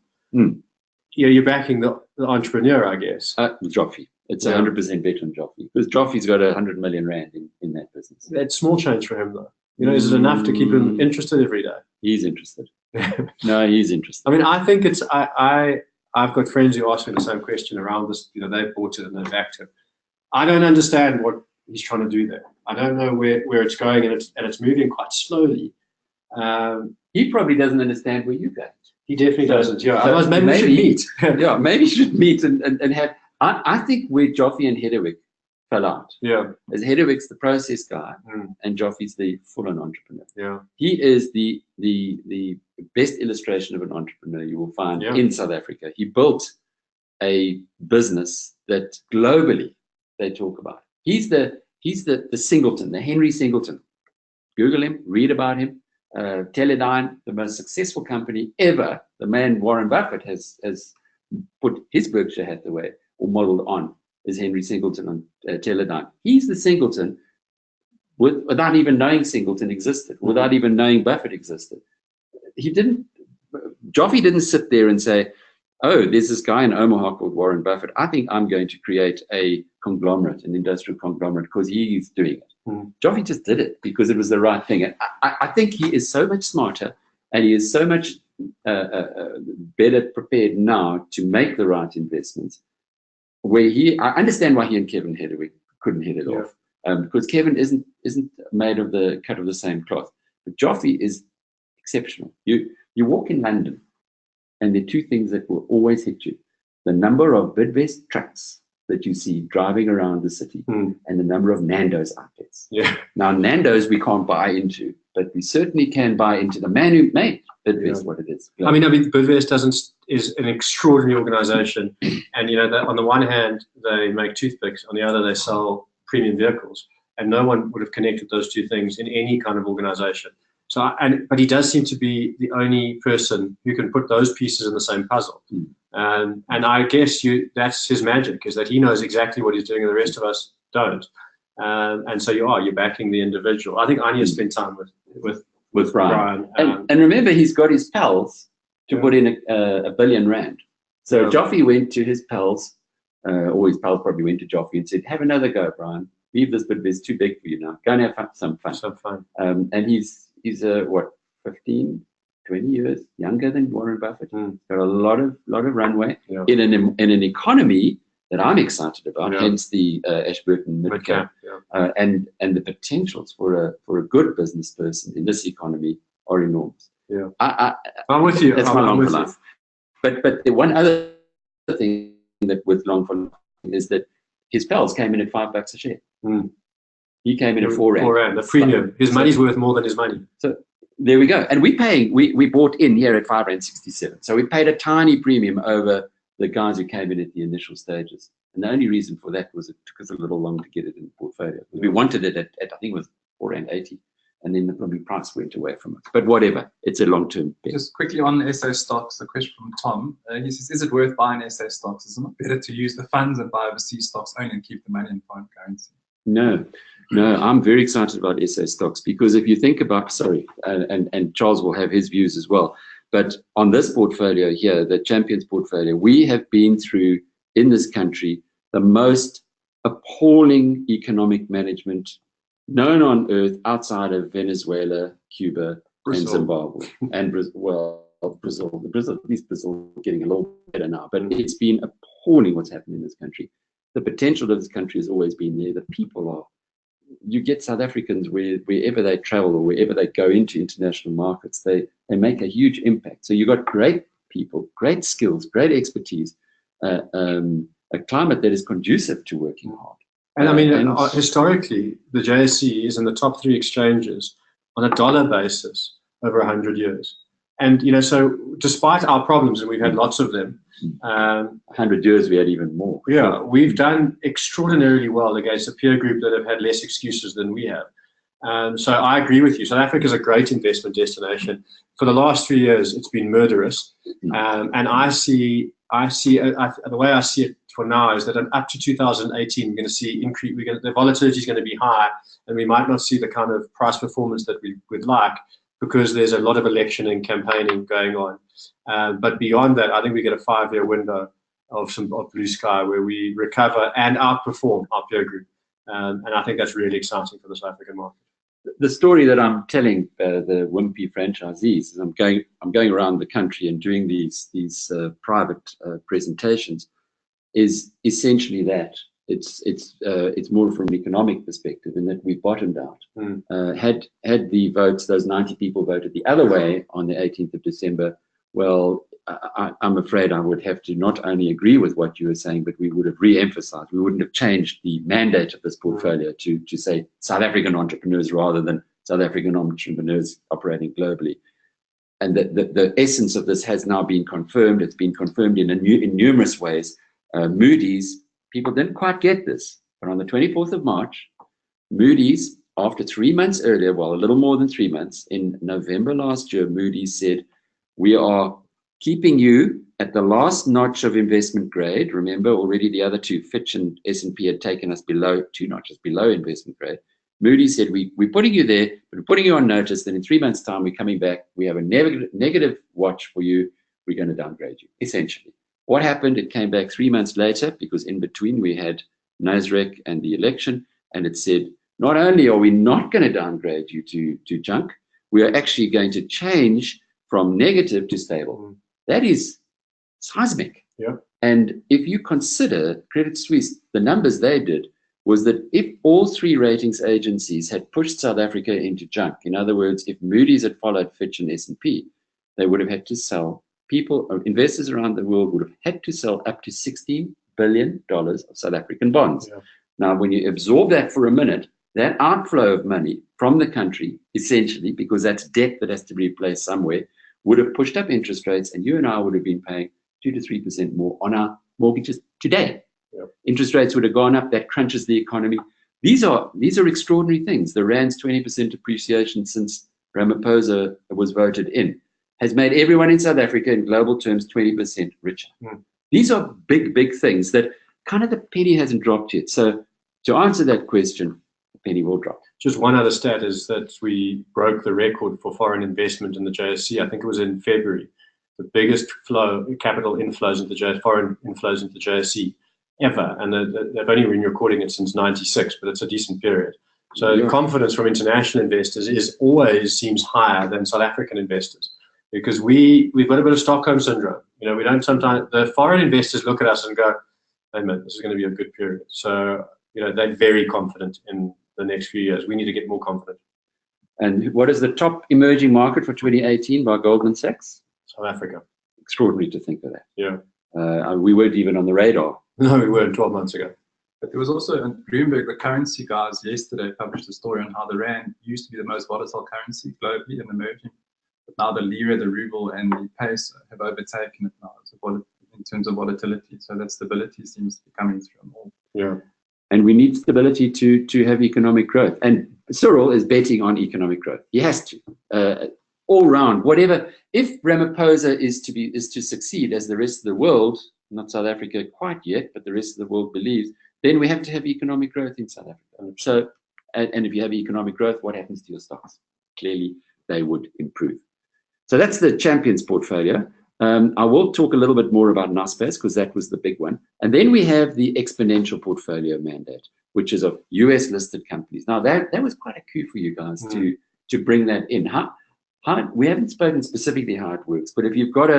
[SPEAKER 2] You're backing the entrepreneur, I guess.
[SPEAKER 1] Joffrey. It's 100% bet on Joffrey, because Joffrey's got 100 million rand in that business.
[SPEAKER 2] That's small change for him though. Is it enough to keep him interested every day?
[SPEAKER 1] He's interested. No, he's interested.
[SPEAKER 2] I mean, I think it's, I've got friends who ask me the same question around this. They've bought it and they've backed it. I don't understand what he's trying to do there. I don't know where it's going, and it's moving quite slowly.
[SPEAKER 1] He probably doesn't understand where you go.
[SPEAKER 2] He definitely doesn't. Yeah.
[SPEAKER 1] So
[SPEAKER 2] maybe we should meet.
[SPEAKER 1] Yeah, maybe we should meet and have. I think where Joffrey and Hedderwick fell out.
[SPEAKER 2] Yeah.
[SPEAKER 1] As Hedderwick's the process guy, and Joffrey's the full-on entrepreneur.
[SPEAKER 2] Yeah.
[SPEAKER 1] He is the best illustration of an entrepreneur you will find in South Africa. He built a business that globally they talk about. He's the Singleton, the Henry Singleton. Google him, read about him. Teledyne, the most successful company ever. The man Warren Buffett has put his Berkshire Hathaway or modeled on is Henry Singleton on Teledyne. He's the Singleton without even knowing Singleton existed, without even knowing Buffett existed. Joffrey didn't sit there and say, oh, there's this guy in Omaha called Warren Buffett. I think I'm going to create a conglomerate, an industrial conglomerate, because he's doing it. Joffy just did it because it was the right thing. And I think he is so much smarter, and he is so much better prepared now to make the right investments. I understand why he and Kevin couldn't hit it off, because Kevin isn't made of the cut of the same cloth. But Joffy is exceptional. You walk in London, and there are two things that will always hit you: the number of Bidvest trucks that you see driving around the city, and the number of Nando's outlets.
[SPEAKER 2] Yeah.
[SPEAKER 1] Now, Nando's we can't buy into, but we certainly can buy into the man who made Bidvest what it is.
[SPEAKER 2] I mean, Bidvest is an extraordinary organization, and on the one hand they make toothpicks, on the other they sell premium vehicles, and no one would have connected those two things in any kind of organization. So, but he does seem to be the only person who can put those pieces in the same puzzle. And I guess that's his magic, is that he knows exactly what he's doing and the rest of us don't. And so you're backing the individual. I think I need to spend time with Brian.
[SPEAKER 1] And remember, he's got his pals to put in a billion rand. So Joffy went to his pals, or his pals probably went to Joffy and said, have another go, Brian. Leave this bit, it's too big for you now. Go and have some fun. And he's 15, 20 years younger than Warren Buffett. Got a lot of runway in an economy that I'm excited about. Hence the Ashburton Midcap, and the potentials for a good business person in this economy are enormous.
[SPEAKER 2] I'm with you.
[SPEAKER 1] That's my long for life. But the one other thing that with long for life is that his pals came in at $5 a share. He came in at 4 rand.
[SPEAKER 2] 4 rand, the premium. His money's worth more than his money.
[SPEAKER 1] So there we go. And we bought in here at 5.67 rand. So we paid a tiny premium over the guys who came in at the initial stages. And the only reason for that was it took us a little long to get it in the portfolio. We wanted it at I think it was 4.80 rand, and then the price went away from it. But whatever, it's a long-term bet.
[SPEAKER 3] Just quickly on SA stocks, a question from Tom. He says, is it worth buying SA stocks? Is it not better to use the funds and buy overseas stocks only and keep the money in foreign currency?
[SPEAKER 1] No, I'm very excited about SA stocks, because if you think about, and Charles will have his views as well, but on this portfolio here, the Champions portfolio, we have been through, in this country, the most appalling economic management known on earth outside of Venezuela, Cuba, and Zimbabwe. And Brazil. At least Brazil is getting a little better now, but it's been appalling what's happened in this country. The potential of this country has always been there. The people are. You get South Africans wherever they travel or wherever they go into international markets, they make a huge impact. So you've got great people, great skills, great expertise, a climate that is conducive to working hard.
[SPEAKER 2] And I mean, historically, the JSE is in the top 3 exchanges on a dollar basis over 100 years. And, so despite our problems, and we've had lots of them,
[SPEAKER 1] 100 years we had even more.
[SPEAKER 2] Yeah, we've done extraordinarily well against a peer group that have had less excuses than we have. So I agree with you. South Africa is a great investment destination. For the last 3 years, it's been murderous. And the way I see it for now is that up to 2018, we're going to see increase. The volatility is going to be high, and we might not see the kind of price performance that we would like, because there's a lot of election and campaigning going on. But beyond that, I think we get a 5-year window of blue sky where we recover and outperform our peer group. And I think that's really exciting for the South African market.
[SPEAKER 1] The story that I'm telling the Wimpy franchisees is I'm going around the country and doing these private presentations is essentially that. It's more from an economic perspective, in that we bottomed out. Had the votes, those 90 people voted the other way on the 18th of December, well, I'm afraid I would have to not only agree with what you were saying, but we would have re-emphasized. We wouldn't have changed the mandate of this portfolio to say South African entrepreneurs rather than South African entrepreneurs operating globally. And the essence of this has now been confirmed. It's been confirmed in numerous ways. Moody's, people didn't quite get this, but on the 24th of March, Moody's, after 3 months earlier, well, a little more than 3 months, in November last year, Moody's said, we are keeping you at the last notch of investment grade. Remember, already the other two, Fitch and S&P, had taken us below 2 notches below investment grade. Moody's said, we're putting you there, but we're putting you on notice that in 3 months' time, we're coming back. We have a negative watch for you. We're going to downgrade you, essentially. What happened? It came back 3 months later, because in between we had Nasrec and the election, and it said, not only are we not going to downgrade you to junk, we are actually going to change from negative to stable. That is seismic.
[SPEAKER 2] Yeah.
[SPEAKER 1] And if you consider Credit Suisse, the numbers they did was that if all three ratings agencies had pushed South Africa into junk, in other words, if Moody's had followed Fitch and S&P, they would have had to sell, investors around the world would have had to sell up to $16 billion of South African bonds.
[SPEAKER 2] Yeah.
[SPEAKER 1] Now, when you absorb that for a minute, that outflow of money from the country, essentially, because that's debt that has to be replaced somewhere, would have pushed up interest rates, and you and I would have been paying 2 to 3% more on our mortgages today.
[SPEAKER 2] Yep.
[SPEAKER 1] Interest rates would have gone up. That crunches the economy. These are extraordinary things. The rand's 20% appreciation since Ramaphosa was voted in has made everyone in South Africa, in global terms, 20% richer. These are big, big things that kind of the penny hasn't dropped yet. So to answer that question, the penny will drop.
[SPEAKER 2] Just one other stat is that we broke the record for foreign investment in the JSE. I think it was in February. The biggest capital inflows into foreign inflows into the JSE ever, and they've only been recording it since '96, but it's a decent period. So
[SPEAKER 1] Yeah.
[SPEAKER 2] confidence from international investors always seems higher than South African investors, because we've got a bit of Stockholm syndrome. We don't sometimes, the foreign investors look at us and go, hey man, this is going to be a good period. So they're very confident in the next few years. We need to get more confident.
[SPEAKER 1] And what is the top emerging market for 2018 by Goldman Sachs?
[SPEAKER 2] South Africa.
[SPEAKER 1] Extraordinary to think of that.
[SPEAKER 2] Yeah.
[SPEAKER 1] We weren't even on the radar.
[SPEAKER 2] No, we weren't 12 months ago.
[SPEAKER 3] But there was also, in Bloomberg, the currency guys yesterday published a story on how the rand used to be the most volatile currency globally and emerging. But now the lira, the ruble, and the peso have overtaken it now in terms of volatility. So that stability seems to be coming through on all.
[SPEAKER 2] Yeah.
[SPEAKER 1] And we need stability to have economic growth. And Cyril is betting on economic growth. He has to. All round, whatever. If Ramaphosa is to succeed, as the rest of the world, not South Africa quite yet, but the rest of the world believes, then we have to have economic growth in South Africa. So, and if you have economic growth, what happens to your stocks? Clearly, they would improve. So that's the Champions portfolio. I will talk a little bit more about Naspers, because that was the big one. And then we have the exponential portfolio mandate, which is of US listed companies. Now that was quite a coup for you guys to bring that in. We haven't spoken specifically how it works, but if you've got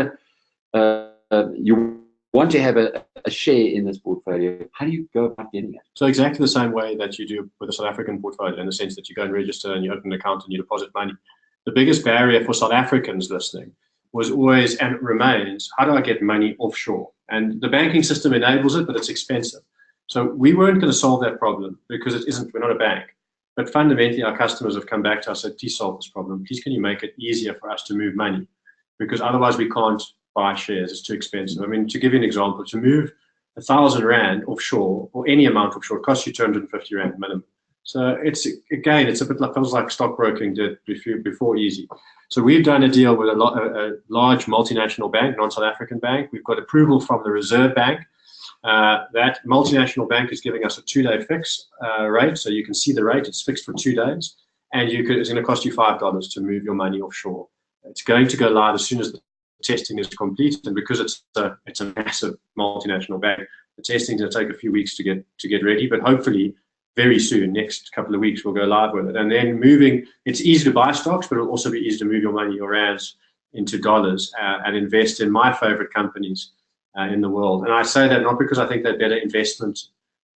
[SPEAKER 1] you want to have a share in this portfolio, how do you go about getting it?
[SPEAKER 2] So exactly the same way that you do with a South African portfolio, in the sense that you go and register and you open an account and you deposit money. The biggest barrier for South Africans listening was always, and remains, how do I get money offshore? And the banking system enables it, but it's expensive. So we weren't going to solve that problem, because it isn't. We're not a bank. But fundamentally, our customers have come back to us and said, please solve this problem. Please, can you make it easier for us to move money? Because otherwise we can't buy shares. It's too expensive. I mean, to give you an example, to move 1,000 Rand offshore, or any amount offshore, costs you 250 Rand minimum. So it's a bit like, feels like stockbroking did before easy. So we've done a deal with a large multinational bank, non-South African bank. We've got approval from the Reserve Bank. That multinational bank is giving us a 2-day fix rate, so you can see the rate. It's fixed for 2 days, and it's going to cost you $5 to move your money offshore. It's going to go live as soon as the testing is complete, and because it's a massive multinational bank, the testing is going to take a few weeks to get ready, but hopefully very soon, next couple of weeks, we'll go live with it. And then it's easy to buy stocks, but it'll also be easy to move your money, your rands, into dollars and invest in my favorite companies in the world. And I say that not because I think they're better investment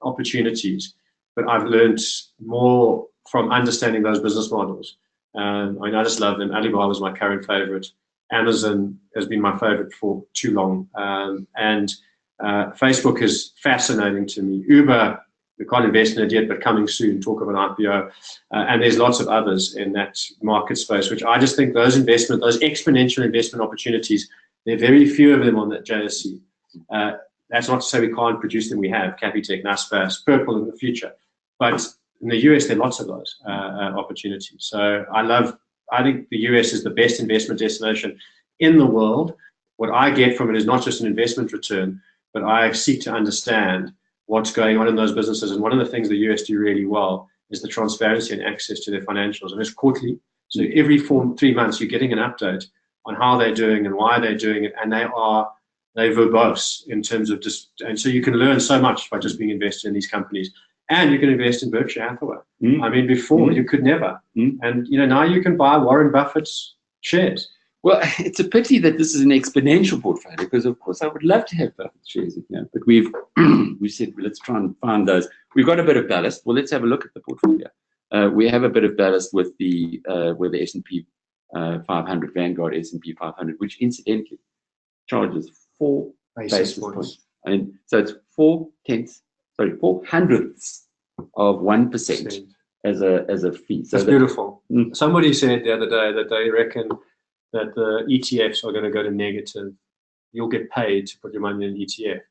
[SPEAKER 2] opportunities, but I've learned more from understanding those business models. I just love them. Alibaba is my current favorite. Amazon has been my favorite for too long. And Facebook is fascinating to me. Uber, we can't invest in it yet, but coming soon, talk of an IPO. And there's lots of others in that market space, which I just think those exponential investment opportunities, there are very few of them on that JSE. That's not to say we can't produce them. We have Capitec, Naspers, Purple in the future. But in the US, there are lots of those opportunities. So I think the US is the best investment destination in the world. What I get from it is not just an investment return, but I seek to understand what's going on in those businesses. And one of the things the US do really well is the transparency and access to their financials. And it's quarterly. So every 3 months, you're getting an update on how they're doing and why they're doing it. And they are they're verbose in terms of and so you can learn so much by just being invested in these companies. And you can invest in Berkshire Hathaway. I mean, before you could never. And now you can buy Warren Buffett's shares.
[SPEAKER 1] Well, it's a pity that this is an exponential portfolio, because of course I would love to have Buffett shares again, but we said, well, let's try and find those. We've got a bit of ballast. Well, let's have a look at the portfolio. We have a bit of ballast with the S&P 500, Vanguard S&P 500, which incidentally charges 4 basis points. And so it's 4 hundredths of 1% as a fee. So
[SPEAKER 2] that's beautiful. Somebody said the other day that they reckon that the ETFs are going to go to negative. You'll get paid to put your money in an ETF.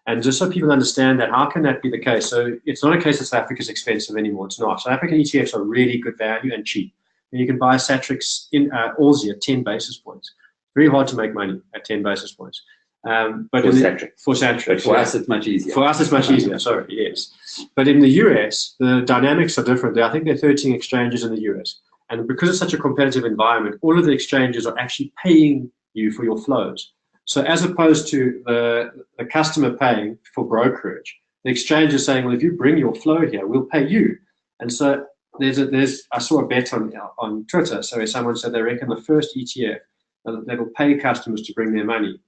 [SPEAKER 2] And just so people understand that, how can that be the case? So it's not a case that South Africa is expensive anymore. It's not. South African ETFs are really good value and cheap. And you can buy Satrix in Aussie at 10 basis points. Very hard to make money at 10 basis points. But
[SPEAKER 1] for Satrix.
[SPEAKER 2] But
[SPEAKER 1] for us, it's much easier.
[SPEAKER 2] For us, it's much easier. Sorry, yes. But in the US, the dynamics are different. I think there are 13 exchanges in the US. And because it's such a competitive environment, all of the exchanges are actually paying you for your flows. So as opposed to the customer paying for brokerage, the exchange is saying, well, if you bring your flow here, we'll pay you. And so I saw a bet on Twitter. So someone said they reckon the first ETF that will pay customers to bring their money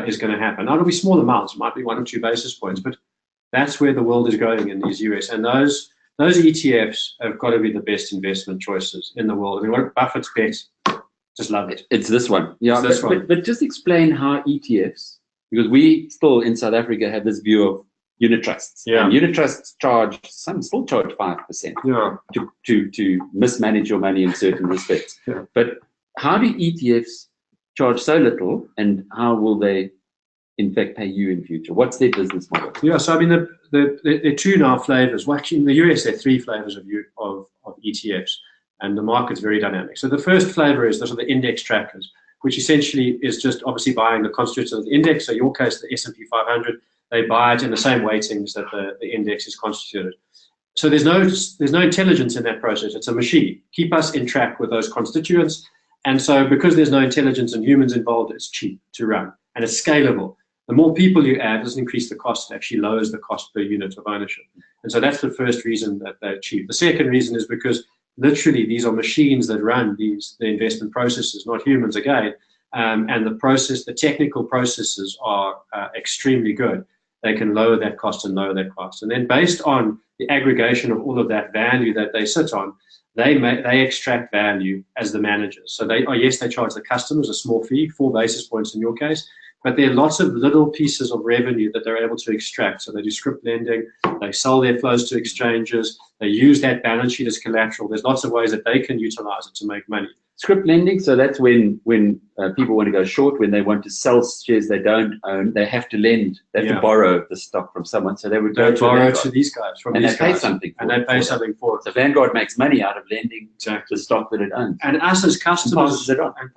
[SPEAKER 2] is going to happen. Now, it'll be small amounts. It might be 1 or 2 basis points, but that's where the world is going in these US. And those ETFs have got to be the best investment choices in the world. I mean, what Buffett's bet, just love it.
[SPEAKER 1] It's this one. Yeah, but just explain how ETFs, because we still in South Africa have this view of unit trusts.
[SPEAKER 2] Yeah.
[SPEAKER 1] And unit trusts still charge 5% to mismanage your money in certain respects.
[SPEAKER 2] Yeah.
[SPEAKER 1] But how do ETFs charge so little, and how will they in fact pay you in future? What's their business model?
[SPEAKER 2] Yeah, so I mean, there are 2 now flavors. Well, actually, in the US, there are 3 flavors of ETFs, and the market's very dynamic. So the first flavor is those are the index trackers, which essentially is just obviously buying the constituents of the index. So in your case, the S&P 500, they buy it in the same weightings that the index is constituted. So there's no intelligence in that process. It's a machine. Keep us in track with those constituents. And so because there's no intelligence and humans involved, it's cheap to run and it's scalable. The more people you add doesn't increase the cost, it actually lowers the cost per unit of ownership. And so that's the first reason that they're cheap. The second reason is because literally these are machines that run the investment processes, not humans again. And the technical processes are extremely good. They can lower that cost and lower that cost. And then based on the aggregation of all of that value that they sit on, they extract value as the managers. So they charge the customers a small fee, 4 basis points in your case, but there are lots of little pieces of revenue that they're able to extract. So they do script lending, they sell their flows to exchanges, they use that balance sheet as collateral. There's lots of ways that they can utilize it to make money.
[SPEAKER 1] Script lending, so that's when people want to go short, when they want to sell shares they don't own, they have to lend, they have to borrow the stock from someone. So they would
[SPEAKER 2] borrow to these guys,
[SPEAKER 1] and they pay something for it. So Vanguard makes money out of lending the stock that it owns.
[SPEAKER 2] And us as customers,
[SPEAKER 1] passes it on.
[SPEAKER 2] And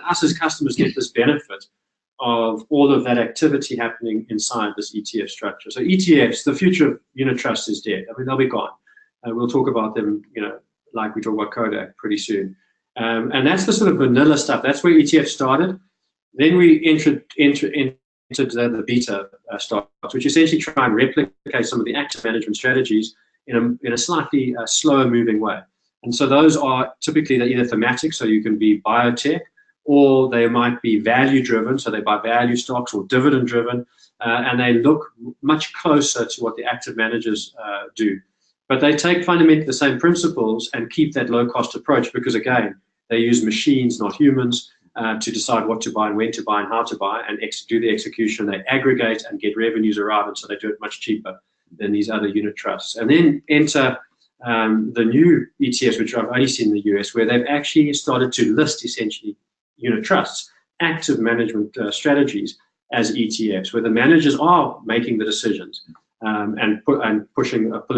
[SPEAKER 2] us as customers get this benefit of all of that activity happening inside this ETF structure. So ETFs, the future of unit trust is dead. I mean, they'll be gone. We'll talk about them, like we talk about Kodak pretty soon. And that's the sort of vanilla stuff. That's where ETF started. Then we entered the beta stocks, which essentially try and replicate some of the active management strategies in a slightly slower moving way. And so those are typically either thematic, so you can be biotech, or they might be value driven, so they buy value stocks, or dividend driven, and they look much closer to what the active managers do. But they take fundamentally the same principles and keep that low cost approach because, again, they use machines, not humans, to decide what to buy and when to buy and how to buy and do the execution. They aggregate and get revenues around it, so they do it much cheaper than these other unit trusts. And then enter the new ETFs, which I've only seen in the US, where they've actually started to list essentially unit trusts, active management strategies as ETFs, where the managers are making the decisions and pulling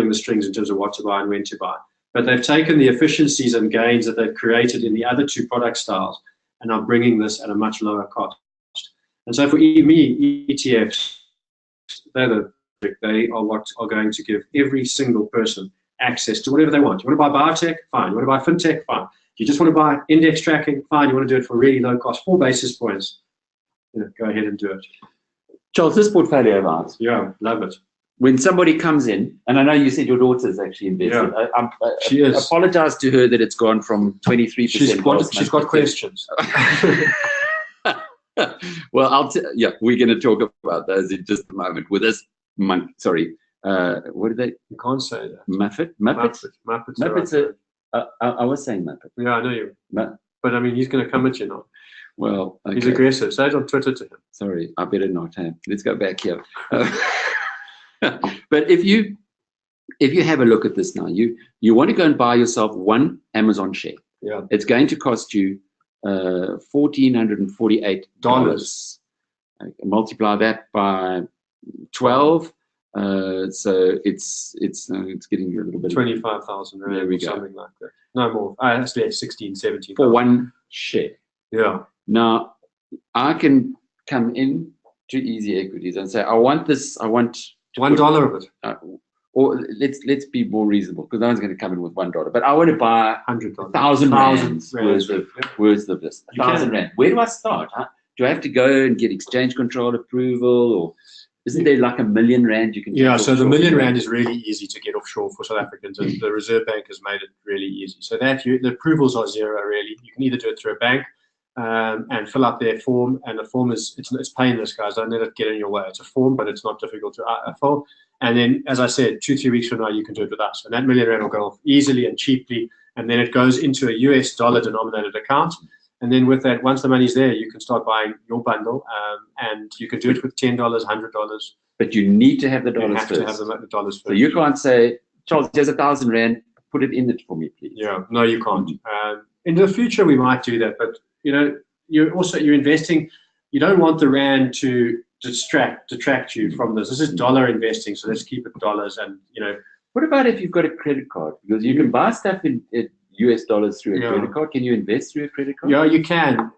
[SPEAKER 2] the strings in terms of what to buy and when to buy. But they've taken the efficiencies and gains that they've created in the other 2 product styles and are bringing this at a much lower cost. And so for me, ETFs, they are what are going to give every single person access to whatever they want. You want to buy biotech? Fine. You want to buy fintech? Fine. You just want to buy index tracking? Fine. You want to do it for really low cost, 4 basis points? Go ahead and do it.
[SPEAKER 1] Charles, this portfolio of ours,
[SPEAKER 2] Yeah, love it.
[SPEAKER 1] when somebody comes in, and I know you said your daughter's actually invested.
[SPEAKER 2] Yeah, she is.
[SPEAKER 1] Apologize to her that it's gone from 23%.
[SPEAKER 2] She's got questions.
[SPEAKER 1] Well, we're going to talk about those in just a moment. With this month, sorry, what are they?
[SPEAKER 2] You can't say that.
[SPEAKER 1] Muppets.
[SPEAKER 2] Muppets.
[SPEAKER 1] I was saying Muppet.
[SPEAKER 2] Yeah, I know you. But I mean, he's going to come at you now.
[SPEAKER 1] Well, okay.
[SPEAKER 2] He's aggressive. Say it on Twitter to him.
[SPEAKER 1] Sorry, I better not. Let's go back here. But if you have a look at this now, you want to go and buy yourself one Amazon share.
[SPEAKER 2] Yeah.
[SPEAKER 1] It's going to cost you $1,448. Multiply that by 12. So it's getting you a little bit
[SPEAKER 2] 25,000 rand.
[SPEAKER 1] There we
[SPEAKER 2] or
[SPEAKER 1] go.
[SPEAKER 2] Something like that. No more. That's 16, 17
[SPEAKER 1] for one share.
[SPEAKER 2] Yeah.
[SPEAKER 1] Now I can come in to Easy Equities and say I want this. I want
[SPEAKER 2] $1 of it.
[SPEAKER 1] Or let's be more reasonable, because no one's going to come in with $1. But I want to buy
[SPEAKER 2] $100.
[SPEAKER 1] 1,000 rands worth of this. 1,000 rand. Where do I start? Do I have to go and get exchange control approval, or isn't there like R1 million you can?
[SPEAKER 2] Yeah. So the R1 million is really easy to get offshore for South Africans, and the Reserve Bank has made it really easy. So that the approvals are zero really. You can either do it through a bank. And fill out their form, and the form it's painless, guys. Don't let it get in your way. It's a form, but it's not difficult to fill. And then, as I said, 2-3 weeks from now, you can do it with us, and that R1 million will go off easily and cheaply. And then it goes into a US dollar denominated account. And then with that, once the money's there, you can start buying your bundle, and you can do it with $10, $100.
[SPEAKER 1] But you need to have the dollars
[SPEAKER 2] first. You have to have the dollars first.
[SPEAKER 1] So you can't say, Charles, there's 1,000 rand. Put it in it for me, please.
[SPEAKER 2] Yeah, no, you can't. In the future, we might do that, but you're investing. You don't want the rand to detract you from this. This is dollar investing, so let's keep it dollars. And
[SPEAKER 1] what about if you've got a credit card? Because you can buy stuff in US dollars through a credit card. Can you invest through a credit card?
[SPEAKER 2] Yeah, you can.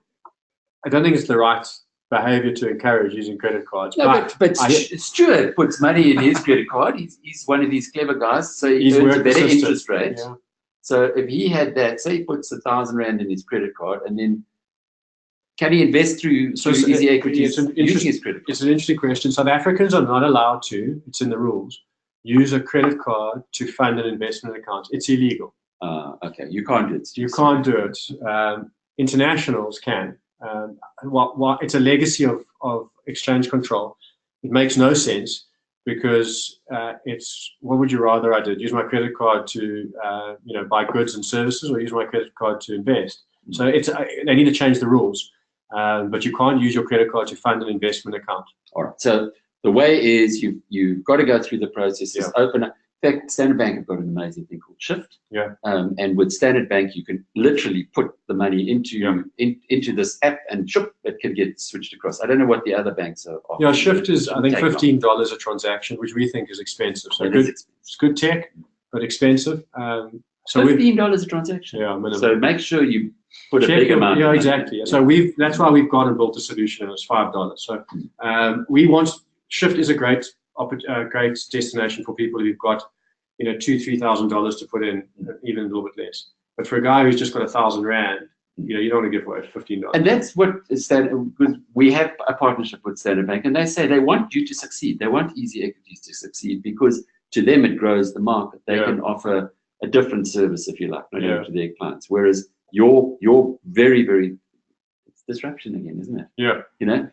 [SPEAKER 2] I don't think it's the right behavior to encourage using credit cards.
[SPEAKER 1] No, but Stuart puts money in his credit card. He's one of these clever guys, so he earns a better interest rate.
[SPEAKER 2] Yeah.
[SPEAKER 1] So if he had that, say he puts 1,000 rand in his credit card, and then can he invest through Easy Equities using his credit card?
[SPEAKER 2] It's an interesting question. South Africans are not allowed to, it's in the rules, use a credit card to fund an investment account. It's illegal.
[SPEAKER 1] Okay, you can't do it.
[SPEAKER 2] You can't do it. Internationals can. It's a legacy of exchange control. It makes no sense, because it's, what would you rather I did? Use my credit card to buy goods and services, or use my credit card to invest? So they need to change the rules. But you can't use your credit card to fund an investment account.
[SPEAKER 1] All right. So the way is you've got to go through the process.
[SPEAKER 2] Yeah.
[SPEAKER 1] Open up. In fact, Standard Bank have got an amazing thing called Shift.
[SPEAKER 2] Yeah.
[SPEAKER 1] And with Standard Bank, you can literally put the money into this app, and it can get switched across. I don't know what the other banks are.
[SPEAKER 2] Yeah, Shift is, I think, $15 a transaction, which we think is expensive. So it's good tech, but expensive.
[SPEAKER 1] So $15 a transaction.
[SPEAKER 2] Yeah, minimum.
[SPEAKER 1] So make sure you put a big amount.
[SPEAKER 2] Yeah, exactly. So that's why we've gone and built a solution, and it's $5. So we want Shift is a great destination for people who've got $2,000-3,000 to put in, even a little bit less. But for a guy who's just got 1,000 rand, you don't want to give away $15.
[SPEAKER 1] And that's what because we have a partnership with Standard Bank, and they say they want you to succeed. They want Easy Equities to succeed, because to them it grows the market. They can offer a different service, if you like, to their clients. Whereas you're very, very, it's disruption again, isn't it?
[SPEAKER 2] Yeah.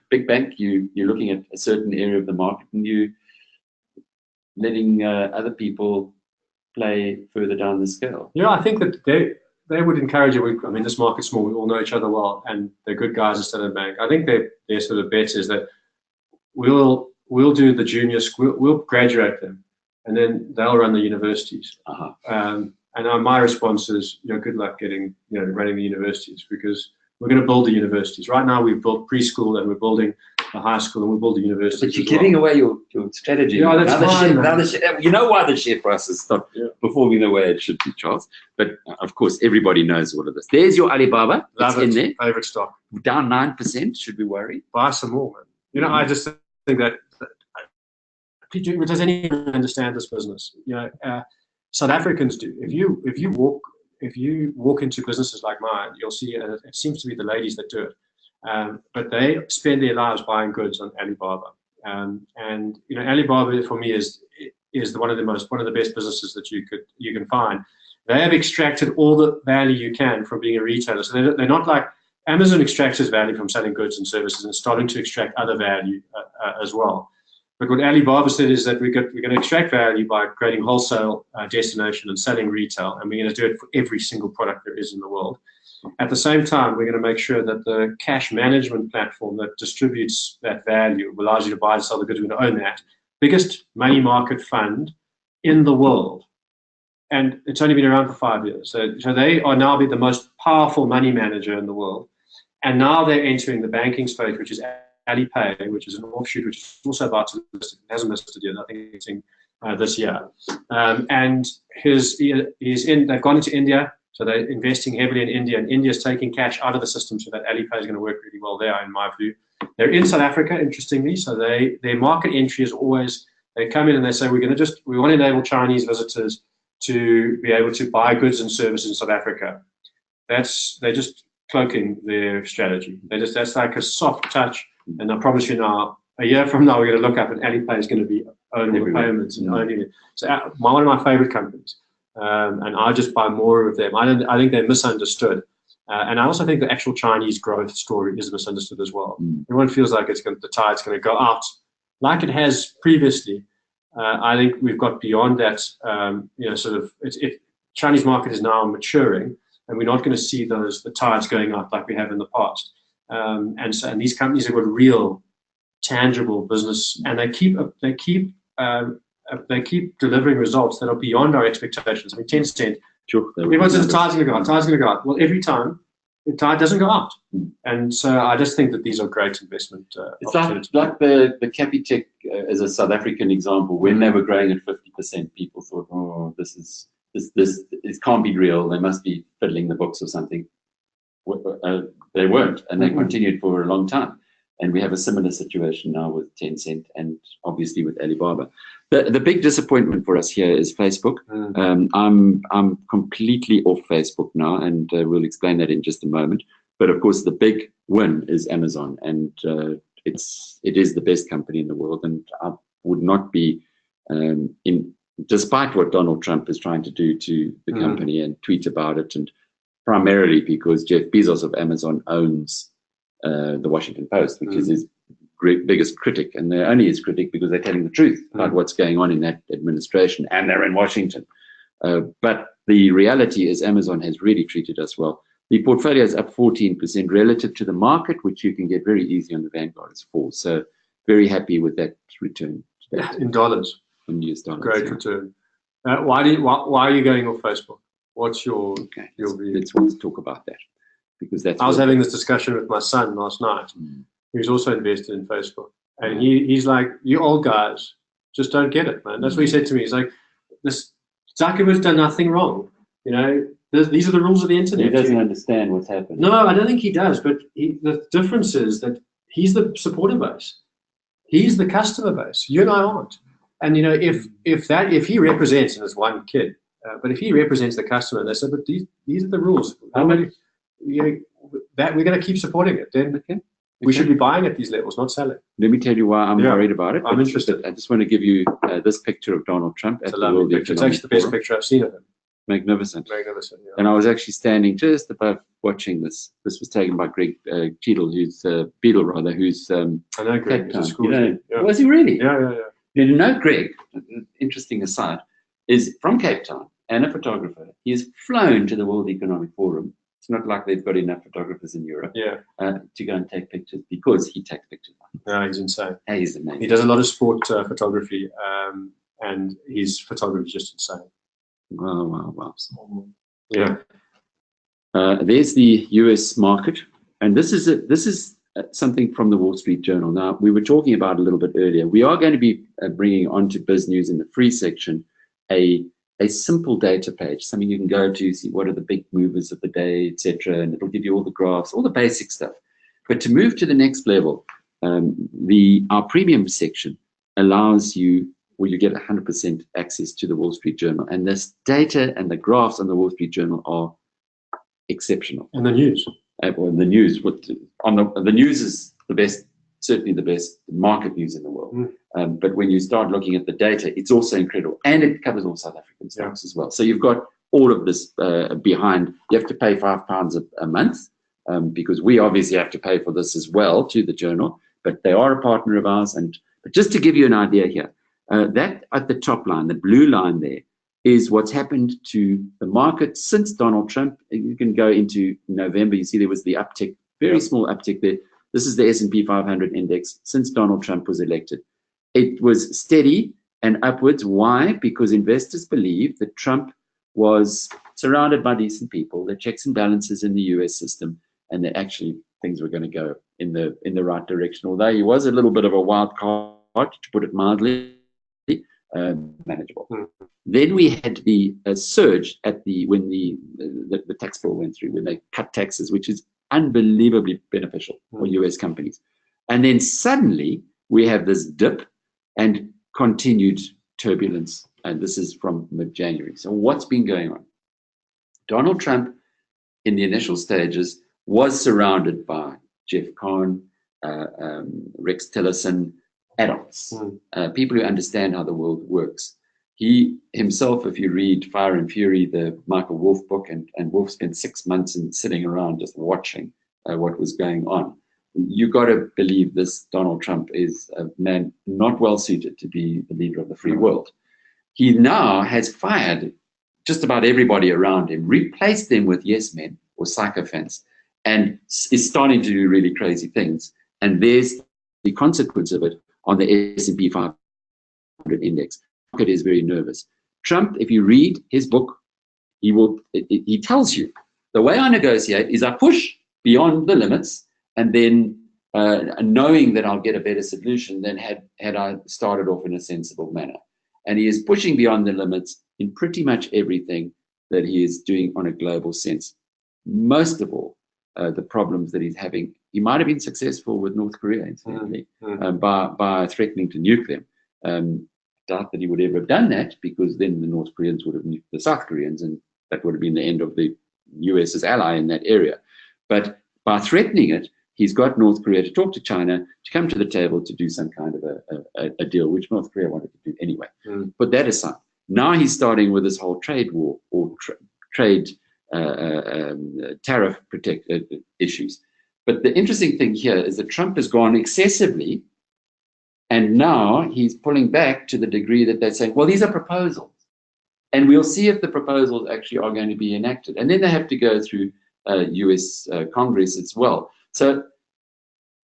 [SPEAKER 1] Big bank, you're looking at a certain area of the market, and you letting other people play further down the scale.
[SPEAKER 2] Yeah, I think that they would encourage it. I mean, this market's small. We all know each other well, and they're good guys at Standard Bank. I think their sort of bet is that we'll do the junior school, we'll graduate them, and then they'll run the universities. And my response is, good luck getting, running the universities, because we're going to build the universities. Right now, we've built preschool, and we're building a high school, and we'll build the universities.
[SPEAKER 1] But you're giving away your strategy.
[SPEAKER 2] Yeah, that's fine.
[SPEAKER 1] You know why the share price is not performing the way it should be, Charles. But of course, everybody knows all of this. There's your Alibaba.
[SPEAKER 2] Love
[SPEAKER 1] it's
[SPEAKER 2] it.
[SPEAKER 1] in there.
[SPEAKER 2] Favorite stock.
[SPEAKER 1] Down 9%. Should we worry?
[SPEAKER 2] Buy some more, man. I just think that does anyone understand this business? South Africans do. If you walk into businesses like mine, you'll see, and it seems to be the ladies that do it. But they spend their lives buying goods on Alibaba. And Alibaba for me is one of the best businesses that you can find. They have extracted all the value you can from being a retailer. So they're not like Amazon extracts its value from selling goods and services and starting to extract other value as well. But what Alibaba said is that we're going to extract value by creating wholesale destination and selling retail, and we're going to do it for every single product there is in the world. At the same time, we're going to make sure that the cash management platform that distributes that value, allows you to buy and sell the goods, we're going to own that. Biggest money market fund in the world. And it's only been around for 5 years. So they are now the most powerful money manager in the world. And now they're entering the banking space, which is Alipay, which is an offshoot, which is also about to list. It hasn't listed yet. I think it's in this year. And they've gone into India. So they're investing heavily in India, and India's taking cash out of the system so that Alipay is going to work really well there, in my view. They're in South Africa, interestingly. So their market entry is always, they come in and they say, we want to enable Chinese visitors to be able to buy goods and services in South Africa. They're just cloaking their strategy. That's like a soft touch. And I promise you now, a year from now, we're going to look up and Alipay is going to be owning the payments and owning it. So one of my favorite companies. And I just buy more of them. I think they're misunderstood. And I also think the actual Chinese growth story is misunderstood as well. Everyone feels like the tide's going to go out like it has previously. I think we've got beyond that. Chinese market is now maturing, and we're not going to see the tides going out like we have in the past. And these companies have got real, tangible business, and they keep delivering results that are beyond our expectations. I mean, Tencent, everyone says the tide's going to go out. Well, every time, the tide doesn't go out. And so I just think that these are great investment opportunities.
[SPEAKER 1] Like the Capitec as a South African example, when they were growing at 50%, people thought, oh, this can't be real. They must be fiddling the books or something. They weren't, and they continued for a long time. And we have a similar situation now with Tencent and obviously with Alibaba. The big disappointment for us here is Facebook. I'm completely off Facebook now, and we'll explain that in just a moment. But of course, the big win is Amazon, and it is the best company in the world. And I would not be, despite what Donald Trump is trying to do to the company and tweet about it, and primarily because Jeff Bezos of Amazon owns the Washington Post, which is his biggest critic, and they're only his critic because they're telling the truth about what's going on in that administration, and they're in Washington. But the reality is Amazon has really treated us well. The portfolio is up 14% relative to the market, which you can get very easy on the Vanguard. It's 4%. So very happy with that return today.
[SPEAKER 2] In dollars.
[SPEAKER 1] In US dollars.
[SPEAKER 2] Great return. Why are you going off Facebook? What's your view?
[SPEAKER 1] Let's talk about that. Because
[SPEAKER 2] I was having this discussion with my son last night. Who's also invested in Facebook. And he's like, you old guys just don't get it, man. That's what he said to me. He's like, Zuckerberg's done nothing wrong. These are the rules of the internet.
[SPEAKER 1] He doesn't understand what's happening.
[SPEAKER 2] No, I don't think he does. But the difference is that he's the supporter base. He's the customer base. You and I aren't. And if he represents, and it's one kid, but if he represents the customer, they say, but these are the rules. That we're going to keep supporting it. Then we should be buying at these levels, not selling.
[SPEAKER 1] Let me tell you why I'm worried about it.
[SPEAKER 2] I'm interested.
[SPEAKER 1] I just want to give you this picture of Donald Trump at the World Economic Forum.
[SPEAKER 2] It's actually the best picture I've seen of him.
[SPEAKER 1] Magnificent.
[SPEAKER 2] Yeah.
[SPEAKER 1] And I was actually standing just above watching this. This was taken by Greg Cheadle, who's Beadle, who's
[SPEAKER 2] I know Greg.
[SPEAKER 1] Was he really?
[SPEAKER 2] Yeah.
[SPEAKER 1] Greg, interesting aside, is from Cape Town and a photographer. He has flown to the World Economic Forum. It's not like they've got enough photographers in Europe to go and take pictures, because he takes pictures.
[SPEAKER 2] Yeah, he's insane.
[SPEAKER 1] He's amazing.
[SPEAKER 2] He does a lot of sport photography, and his photography is just insane.
[SPEAKER 1] Wow.
[SPEAKER 2] Yeah.
[SPEAKER 1] There's the US market, and this is something from the Wall Street Journal. Now, we were talking about a little bit earlier. We are going to be bringing onto Biz News in the free section a simple data page, something you can go to, see what are the big movers of the day, etc., and it'll give you all the graphs, all the basic stuff. But to move to the next level, our premium section allows you, where you get 100% access to the Wall Street Journal, and this data and the graphs on the Wall Street Journal are exceptional.
[SPEAKER 2] And the news.
[SPEAKER 1] The news. The news is the best certainly the best market news in the world. But when you start looking at the data, it's also incredible. And it covers all South African stocks as well. So you've got all of this behind. You have to pay £5 a month because we obviously have to pay for this as well to the journal. But they are a partner of ours. But just to give you an idea here, that at the top line, the blue line there, is what's happened to the market since Donald Trump. You can go into November. You see there was the uptick, very small uptick there. This is the S&P 500 index since Donald Trump was elected. It was steady and upwards. Why? Because investors believed that Trump was surrounded by decent people, the checks and balances in the US system, and that actually things were going to go in the right direction. Although he was a little bit of a wild card, to put it mildly, manageable. Then we had the surge at when the tax bill went through, when they cut taxes, which is unbelievably beneficial for US companies. And then suddenly we have this dip and continued turbulence. And this is from mid-January. So what's been going on? Donald Trump, in the initial stages, was surrounded by Jeff Cohn, Rex Tillerson, adults, people who understand how the world works. He himself, if you read Fire and Fury, the Michael Wolff book, and Wolff spent 6 months sitting around just watching what was going on. You got to believe this Donald Trump is a man not well suited to be the leader of the free world. He now has fired just about everybody around him, replaced them with yes men or sycophants, and is starting to do really crazy things. And there's the consequence of it on the S&P 500 index. The market is very nervous. Trump, if you read his book, he tells you, the way I negotiate is I push beyond the limits, and then knowing that I'll get a better solution than had I started off in a sensible manner. And he is pushing beyond the limits in pretty much everything that he is doing on a global sense. Most of all, the problems that he's having. He might have been successful with North Korea, incidentally, by threatening to nuke them. Doubt that he would ever have done that, because then the North Koreans would have nuked the South Koreans, and that would have been the end of the US's ally in that area. But by threatening it, he's got North Korea to talk to China, to come to the table to do some kind of a deal, which North Korea wanted to do anyway. Put that aside. Now he's starting with this whole trade war or trade tariff issues. But the interesting thing here is that Trump has gone excessively, and now he's pulling back to the degree that they're saying, well, these are proposals, and we'll see if the proposals actually are going to be enacted. And then they have to go through US Congress as well. So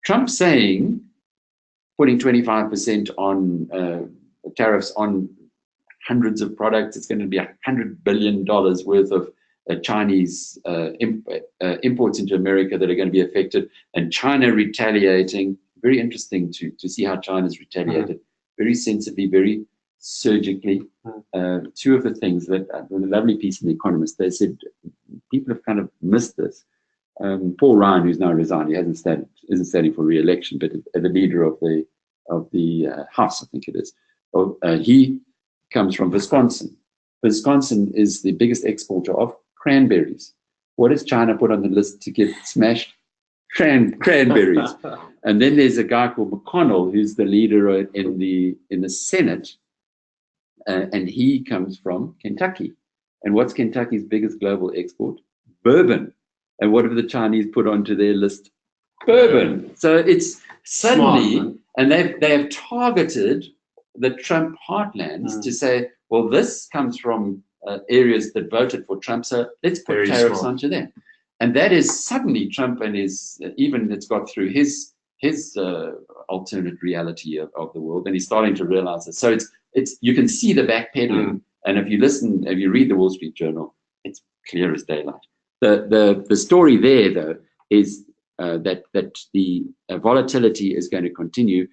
[SPEAKER 1] Trump saying, putting 25% on tariffs on hundreds of products, it's going to be $100 billion worth of Chinese imports into America that are going to be affected, and China retaliating. Very interesting to see how China's retaliated. Very sensibly, very surgically. Two of the things that, a lovely piece in The Economist, they said people have kind of missed this. Paul Ryan, who's now resigned, he isn't standing for re-election, but the leader of the House, I think it is. He comes from Wisconsin. Wisconsin is the biggest exporter of cranberries. What does China put on the list to get smashed? Cranberries. And then there's a guy called McConnell, who's the leader in the Senate, and he comes from Kentucky. And what's Kentucky's biggest global export? Bourbon. And what have the Chinese put onto their list? Bourbon. So it's suddenly, smart, and they have targeted the Trump heartlands to say, well, this comes from areas that voted for Trump, so let's put tariffs onto them. And that is suddenly Trump and his, even it's got through his alternate reality of the world, and he's starting to realize it. So it's you can see the backpedaling, and if you read the Wall Street Journal, it's clear as daylight. The story there, though, is that the volatility is going to continue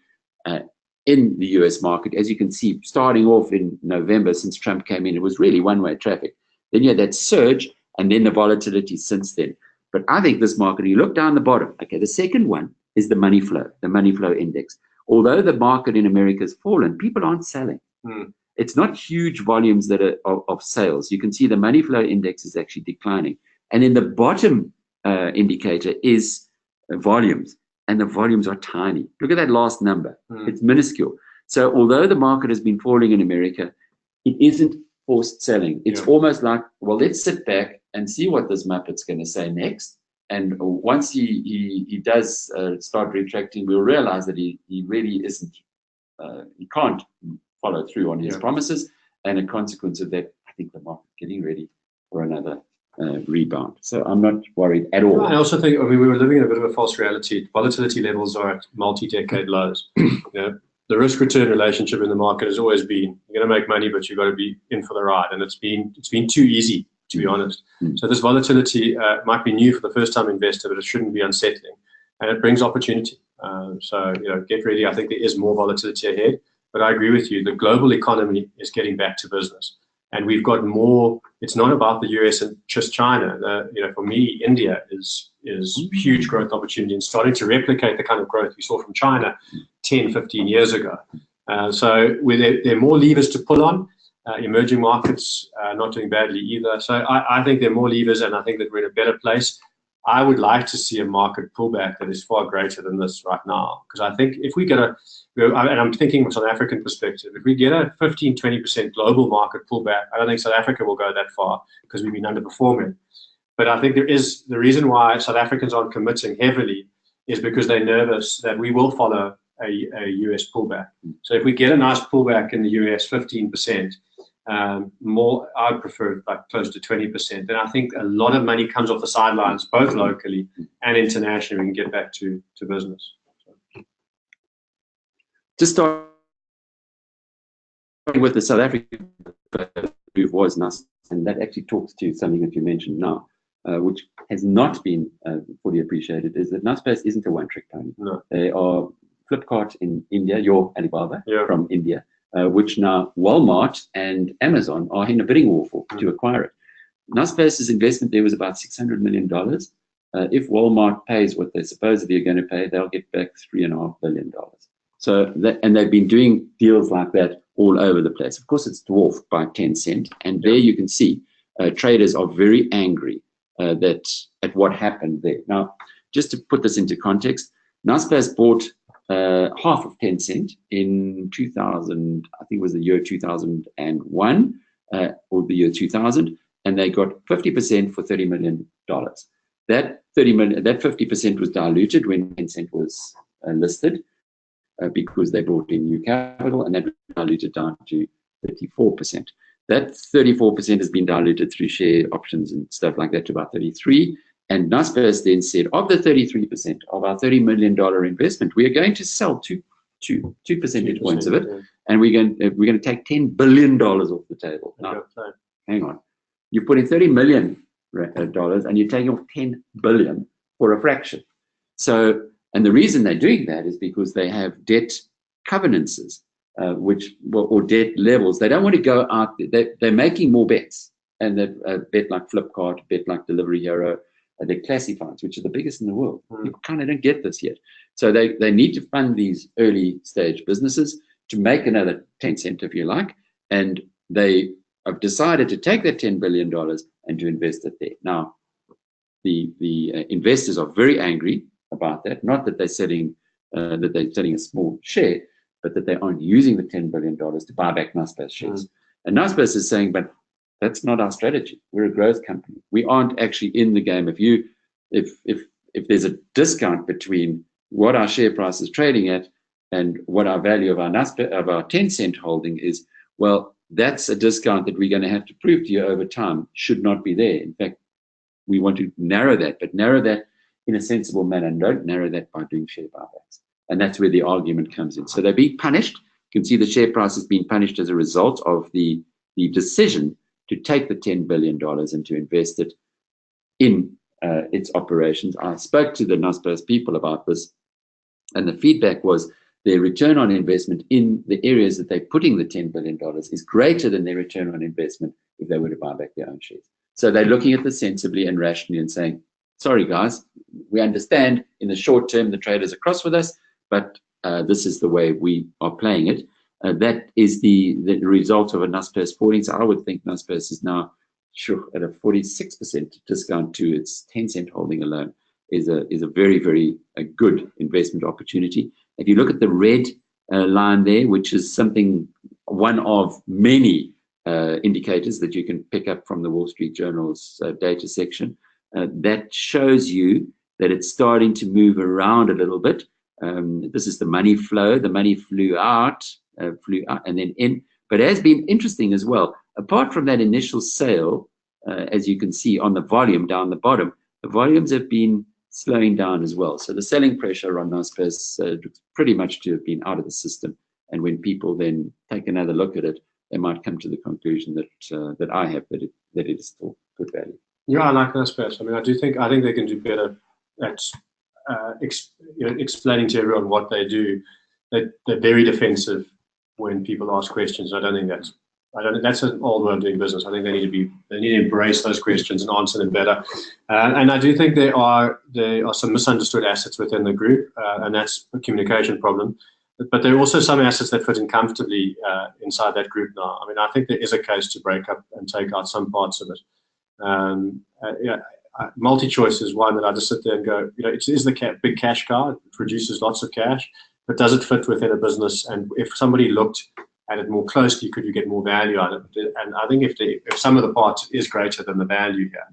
[SPEAKER 1] in the US market. As you can see, starting off in November, since Trump came in, it was really one-way traffic. Then you had that surge, and then the volatility since then. But I think this market, you look down the bottom, okay, the second one is the money flow index. Although the market in America has fallen, people aren't selling. It's not huge volumes that are of sales. You can see the money flow index is actually declining. And then the bottom indicator is volumes. and the volumes are tiny. Look at that last number. It's minuscule. So although the market has been falling in America, it isn't forced selling. It's almost like, well, let's sit back and see what this Muppet's going to say next. And once he does start retracting, we'll realize that he really isn't, he can't follow through on his promises. And a consequence of that, I think the market's getting ready for another rebound. So I'm not worried at all.
[SPEAKER 2] I also think, I mean, we were living in a bit of a false reality. Volatility levels are at multi-decade lows. The risk-return relationship in the market has always been, you're going to make money, but you've got to be in for the ride. And it's been too easy, to be honest. So this volatility might be new for the first-time investor, but it shouldn't be unsettling. And it brings opportunity. So, get ready. I think there is more volatility ahead. But I agree with you. The global economy is getting back to business. And we've got more. It's not about the US and just China. For me, India is huge growth opportunity and starting to replicate the kind of growth we saw from China 10, 15 years ago. So there are more levers to pull on. Emerging markets not doing badly either. So I think there are more levers, and I think that we're in a better place. I would like to see a market pullback that is far greater than this right now. Because I think if we get and I'm thinking from an African perspective, if we get a 15, 20% global market pullback, I don't think South Africa will go that far because we've been underperforming. But I think the reason why South Africans aren't committing heavily is because they're nervous that we will follow a US pullback. So if we get a nice pullback in the US, 15%, more, I would prefer like close to 20%. Then I think a lot of money comes off the sidelines, both locally and internationally. We can get back to business.
[SPEAKER 1] Just starting with the South African move was Naspers, and that actually talks to something that you mentioned now, which has not been fully appreciated, is that Naspers isn't a one-trick pony.
[SPEAKER 2] No.
[SPEAKER 1] They are Flipkart in India, your Alibaba from India, which now Walmart and Amazon are in a bidding war for to acquire it. Naspers' investment there was about $600 million. If Walmart pays what they supposedly are going to pay, they'll get back $3.5 billion. So and they've been doing deals like that all over the place. Of course, it's dwarfed by Tencent, and there you can see traders are very angry at what happened there. Now, just to put this into context, Naspers bought half of Tencent in 2000, I think it was the year 2001 or the year 2000, and they got 50% for $30 million. That 50% was diluted when Tencent was listed. Because they brought in new capital, and that diluted down to 34%. That 34% has been diluted through share options and stuff like that to about 33%. And Naspers then said, of the 33% of our $30 million investment, we are going to sell two percentage points of it, and we're going to take $10 billion off the table. Now, hang on, you're putting $30 million and you're taking off $10 billion for a fraction. So. And the reason they're doing that is because they have debt covenances, or debt levels. They don't want to go out. They're making more bets, and that bet like Flipkart, bet like Delivery Hero, they're classifieds, which are the biggest in the world. People kind of don't get this yet. So they need to fund these early stage businesses to make another Tencent, if you like, and they have decided to take that $10 billion and to invest it there. Now, the investors are very angry about that, not that they're selling a small share, but that they aren't using the $10 billion to buy back Naspers shares. And Naspers is saying, but that's not our strategy. We're a growth company. We aren't actually in the game. If there's a discount between what our share price is trading at and what our value of our Tencent holding is, well, that's a discount that we're going to have to prove to you over time should not be there. In fact, we want to narrow that, but narrow that in a sensible manner, and don't narrow that by doing share buybacks. And that's where the argument comes in. So they're being punished. You can see the share price is being punished as a result of the decision to take the $10 billion and to invest it in its operations. I spoke to the Naspers people about this, and the feedback was their return on investment in the areas that they're putting the $10 billion is greater than their return on investment if they were to buy back their own shares. So they're looking at this sensibly and rationally and saying, sorry, guys, we understand in the short term the traders are cross with us, but this is the way we are playing it. That is the result of a Naspers falling. So I would think Naspers is now at a 46% discount to its Tencent holding alone. is a very good investment opportunity. If you look at the red line there, which is one of many indicators that you can pick up from the Wall Street Journal's data section, that shows you that it's starting to move around a little bit. This is the money flow. The money flew out and then in. But it has been interesting as well. Apart from that initial sale, as you can see on the volume down the bottom, the volumes have been slowing down as well. So the selling pressure on Naspers looks pretty much to have been out of the system. And when people then take another look at it, they might come to the conclusion that I have, that it is still good value.
[SPEAKER 2] Yeah, I like Naspers. I mean, I think they can do better at explaining to everyone what they do. They're very defensive when people ask questions. I don't think that's an old way of doing business. I think they need to embrace those questions and answer them better. And I do think there are some misunderstood assets within the group, and that's a communication problem. But there are also some assets that fit in comfortably inside that group now. I mean, I think there is a case to break up and take out some parts of it. Multi-choice is one that I just sit there and go, it is the big cash cow. It produces lots of cash, but does it fit within a business? And if somebody looked at it more closely, could you get more value out of it? And I think if some of the parts is greater than the value here.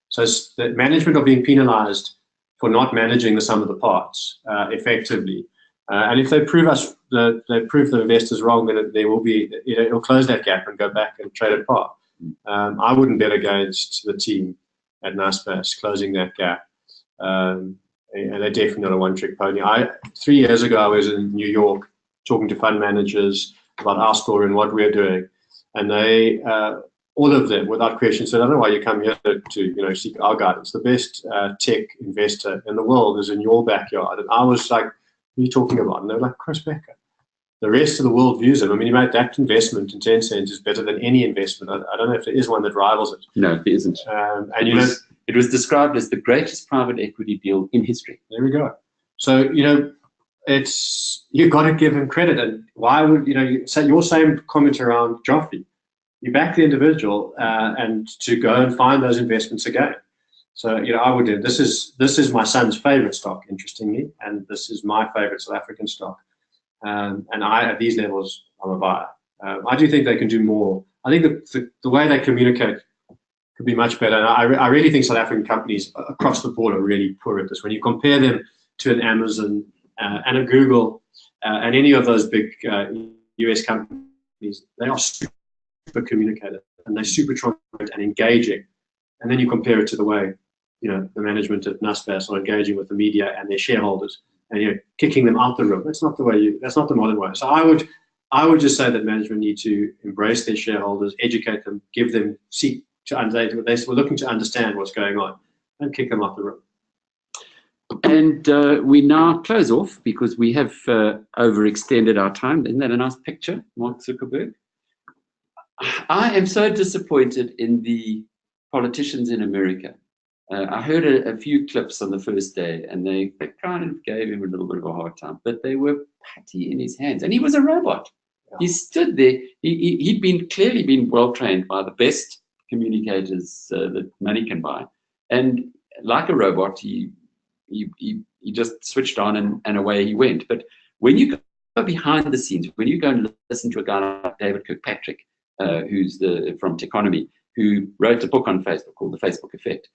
[SPEAKER 2] So the management are being penalized for not managing the sum of the parts effectively. And if they prove the investors wrong, then it'll close that gap and go back and trade at par. I wouldn't bet against the team at Naspers closing that gap. And they're definitely not a one-trick pony. 3 years ago, I was in New York talking to fund managers about our story and what we're doing, and they, all of them, without question, said, "I don't know why you come here to seek our guidance. The best tech investor in the world is in your backyard." And I was like, "What are you talking about?" And they were like, "Chris Becker." The rest of the world views him. I mean, he made that investment in 10 cents is better than any investment. I don't know if there is one that rivals it.
[SPEAKER 1] No, there isn't. It was described as the greatest private equity deal in history.
[SPEAKER 2] There we go. So, you've got to give him credit. And why would, say your same comment around Joffrey, you back the individual and to go and find those investments again. So, I would do, this is my son's favorite stock, interestingly, and this is my favorite South African stock. And at these levels, I'm a buyer. I do think they can do more. I think the way they communicate could be much better. And I really think South African companies across the board are really poor at this. When you compare them to an Amazon and a Google and any of those big US companies, they are super communicative and they're super transparent and engaging. And then you compare it to the way the management at Naspers are engaging with the media and their shareholders, and kicking them out the room. That's not the way. That's not the modern way. So I would just say that management need to embrace their shareholders, educate them, give them they were looking to understand what's going on, and kick them out the room.
[SPEAKER 1] And we now close off because we have overextended our time. Isn't that a nice picture, Mark Zuckerberg? I am so disappointed in the politicians in America. I heard a few clips on the first day, and they kind of gave him a little bit of a hard time, but they were putty in his hands, and he was a robot. Yeah. He stood there. He'd clearly been well trained by the best communicators that money can buy, and like a robot, he just switched on and away he went. But when you go behind the scenes, when you go and listen to a guy like David Kirkpatrick, who's from Techonomy, who wrote a book on Facebook called The Facebook Effect,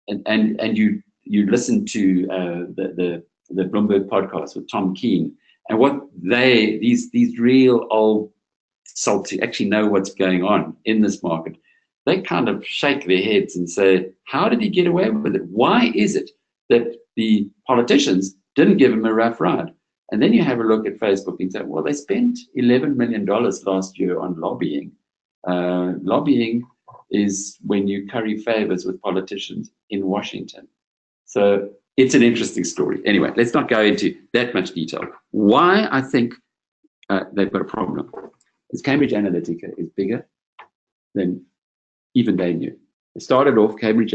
[SPEAKER 1] and you listen to the Bloomberg podcast with Tom Keene, and what these real old salts who actually know what's going on in this market, they kind of shake their heads and say, how did he get away with it? Why is it that the politicians didn't give him a rough ride? And then you have a look at Facebook and say, well, they spent $11 million last year on lobbying. Lobbying is when you curry favors with politicians in Washington. So it's an interesting story. Anyway, let's not go into that much detail. Why I think they've got a problem is Cambridge Analytica is bigger than even they knew. It started off, Cambridge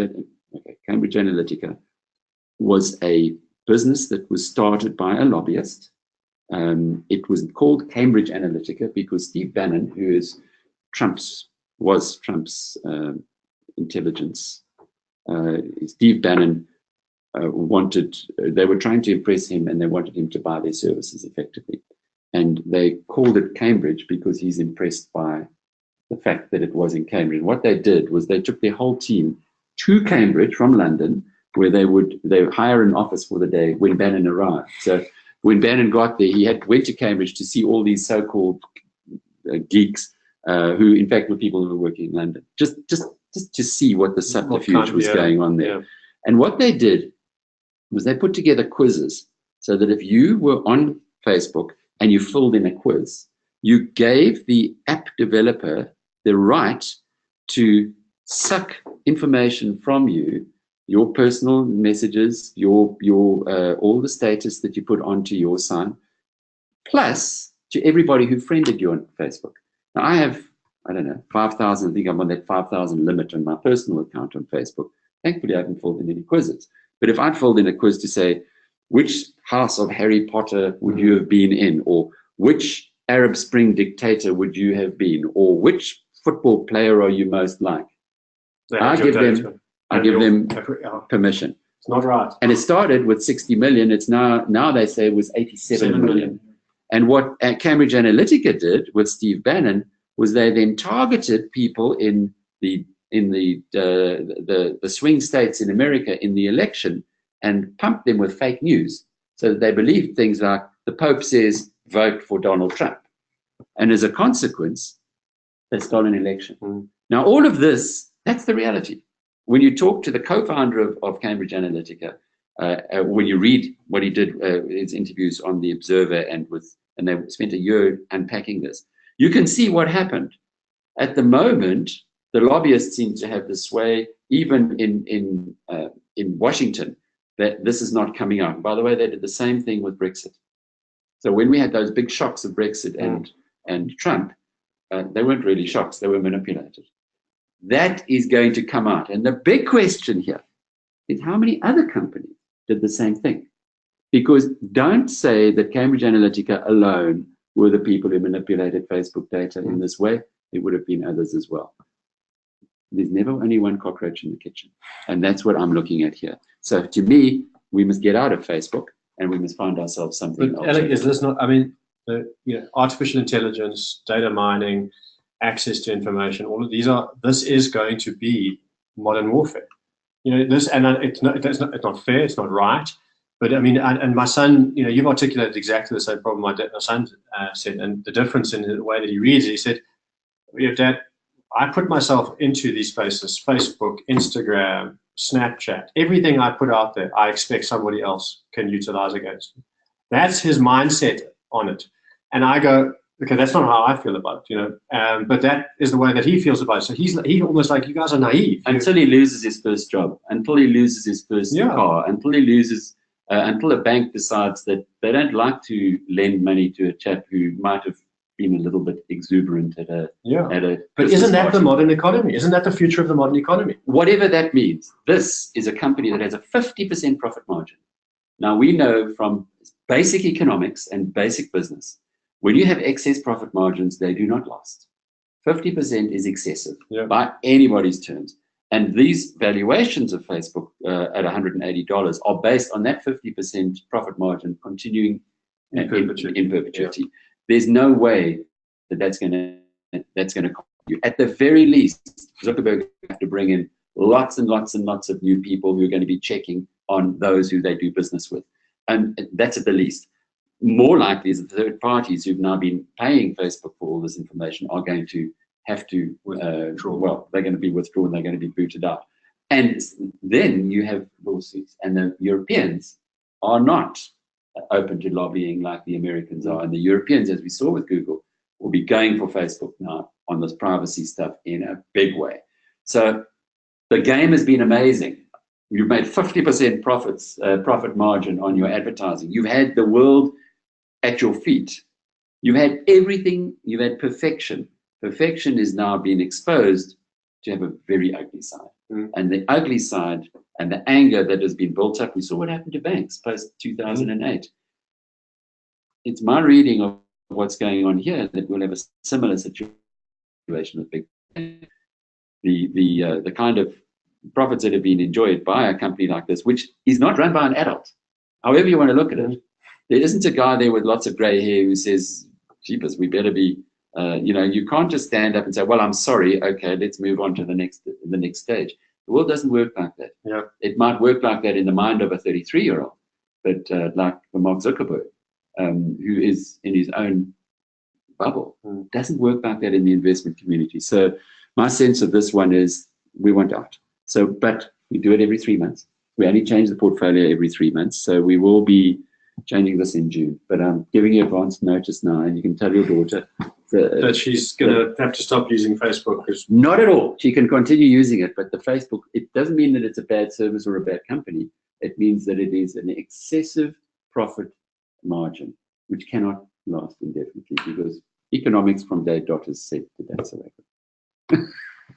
[SPEAKER 1] Analytica was a business that was started by a lobbyist. It was called Cambridge Analytica because Steve Bannon, who is Trump's intelligence. Steve Bannon they were trying to impress him, and they wanted him to buy their services effectively. And they called it Cambridge because he's impressed by the fact that it was in Cambridge. And what they did was they took their whole team to Cambridge from London, where they would hire an office for the day when Bannon arrived. So when Bannon got there, went to Cambridge to see all these so-called geeks, who in fact were people who were working in London, just to see what the subterfuge was going on there. Yeah. And what they did was they put together quizzes so that if you were on Facebook and you filled in a quiz, you gave the app developer the right to suck information from you, your personal messages, your all the status that you put onto your sign, plus to everybody who friended you on Facebook. Now I have, I don't know, 5,000, I think I'm on that 5,000 limit on my personal account on Facebook. Thankfully I haven't filled in any quizzes. But if I'd filled in a quiz to say, which house of Harry Potter would you have been in, or which Arab Spring dictator would you have been, or which football player are you most like, I give them permission.
[SPEAKER 2] It's not right.
[SPEAKER 1] And it started with 60 million. It's now they say it was 87 million. And what Cambridge Analytica did with Steve Bannon was they then targeted people in the swing states in America in the election and pumped them with fake news so that they believed things like the Pope says vote for Donald Trump. And as a consequence, they stole an election. Now, all of this, that's the reality. When you talk to the co-founder of Cambridge Analytica, when you read what he did, his interviews on The Observer, and they spent a year unpacking this, you can see what happened. At the moment, the lobbyists seem to have the sway, even in Washington, that this is not coming out. By the way, they did the same thing with Brexit. So when we had those big shocks of Brexit and Trump, they weren't really shocks, they were manipulated. That is going to come out. And the big question here is how many other companies did the same thing? Because don't say that Cambridge Analytica alone were the people who manipulated Facebook data in this way. There would have been others as well. There's never only one cockroach in the kitchen. And that's what I'm looking at here. So to me, we must get out of Facebook and we must find ourselves something else.
[SPEAKER 2] Alec, is this not, I mean, artificial intelligence, data mining, access to information, all of these this is going to be modern warfare. It's not fair, it's not right. But I mean, and my son, you've articulated exactly the same problem my son said, and the difference in the way that he reads it. He said, Dad, I put myself into these spaces, Facebook, Instagram, Snapchat, everything I put out there, I expect somebody else can utilize against me. That's his mindset on it. And I go, okay, that's not how I feel about it, but that is the way that he feels about it. So he's almost like, you guys are naive.
[SPEAKER 1] Until he loses his first job, until he loses his first car, until he loses, until a bank decides that they don't like to lend money to a chap who might have been a little bit exuberant at a
[SPEAKER 2] But isn't that the modern economy? Isn't that the future of the modern economy?
[SPEAKER 1] Whatever that means, this is a company that has a 50% profit margin. Now, we know from basic economics and basic business, when you have excess profit margins, they do not last. 50% is excessive by anybody's terms. And these valuations of Facebook at $180 are based on that 50% profit margin continuing in perpetuity. Yeah. There's no way that that's going to cost you. At the very least, Zuckerberg have to bring in lots and lots and lots of new people who are going to be checking on those who they do business with. And that's at the least. More likely is the third parties who've now been paying Facebook for all this information are going to have to withdraw. They're going to be withdrawn, they're going to be booted out. And then you have lawsuits. And the Europeans are not open to lobbying like the Americans are. And the Europeans, as we saw with Google, will be going for Facebook now on this privacy stuff in a big way. So the game has been amazing. You've made 50% profit margin on your advertising. You've had the world at your feet. You've had everything. You've had perfection. Perfection is now being exposed to have a very ugly side. And the ugly side and the anger that has been built up, we saw what happened to banks post-2008. It's my reading of what's going on here that we'll have a similar situation with big banks. The kind of profits that have been enjoyed by a company like this, which is not run by an adult. However you want to look at it, there isn't a guy there with lots of grey hair who says, "Jeepers, we better be." You can't just stand up and say, "Well, I'm sorry. Okay, let's move on to the next stage." The world doesn't work like that.
[SPEAKER 2] Yeah.
[SPEAKER 1] It might work like that in the mind of a 33-year-old, but like for Mark Zuckerberg, who is in his own bubble, doesn't work like that in the investment community. So my sense of this one is we want out. So, but we do it every 3 months. We only change the portfolio every 3 months. So we will be changing this in June. But I'm giving you advance notice now, and you can tell your daughter
[SPEAKER 2] that she's going to have to stop using Facebook.
[SPEAKER 1] Not at all. She can continue using it, but the Facebook, it doesn't mean that it's a bad service or a bad company. It means that it is an excessive profit margin, which cannot last indefinitely, because economics from day dot is set to that. So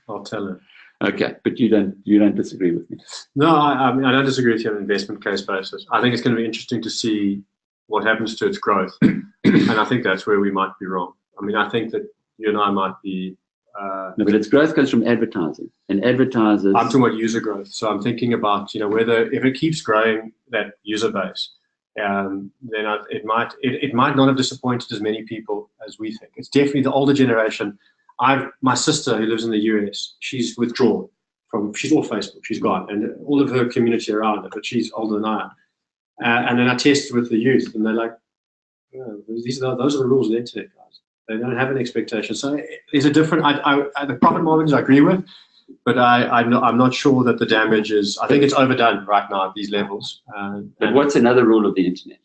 [SPEAKER 2] I'll tell her.
[SPEAKER 1] Okay, but you don't disagree with me?
[SPEAKER 2] No, I mean, I don't disagree with you on an investment case basis. I think it's going to be interesting to see what happens to its growth, and I think that's where we might be wrong. I mean, I think that you and I might be.
[SPEAKER 1] No, but its growth comes from advertising, and advertisers.
[SPEAKER 2] I'm talking about user growth, so I'm thinking about whether if it keeps growing that user base, then it might not have disappointed as many people as we think. It's definitely the older generation. My sister who lives in the US, she's withdrawn she's off Facebook, she's gone, and all of her community around her, but she's older than I am. And then I tested with the youth, and they're like, those are the rules of the internet, guys. They don't have an expectation. So there's a different. The profit margins I agree with, but I'm not sure that the damage is. I think it's overdone right now at these levels.
[SPEAKER 1] But what's another rule of the internet?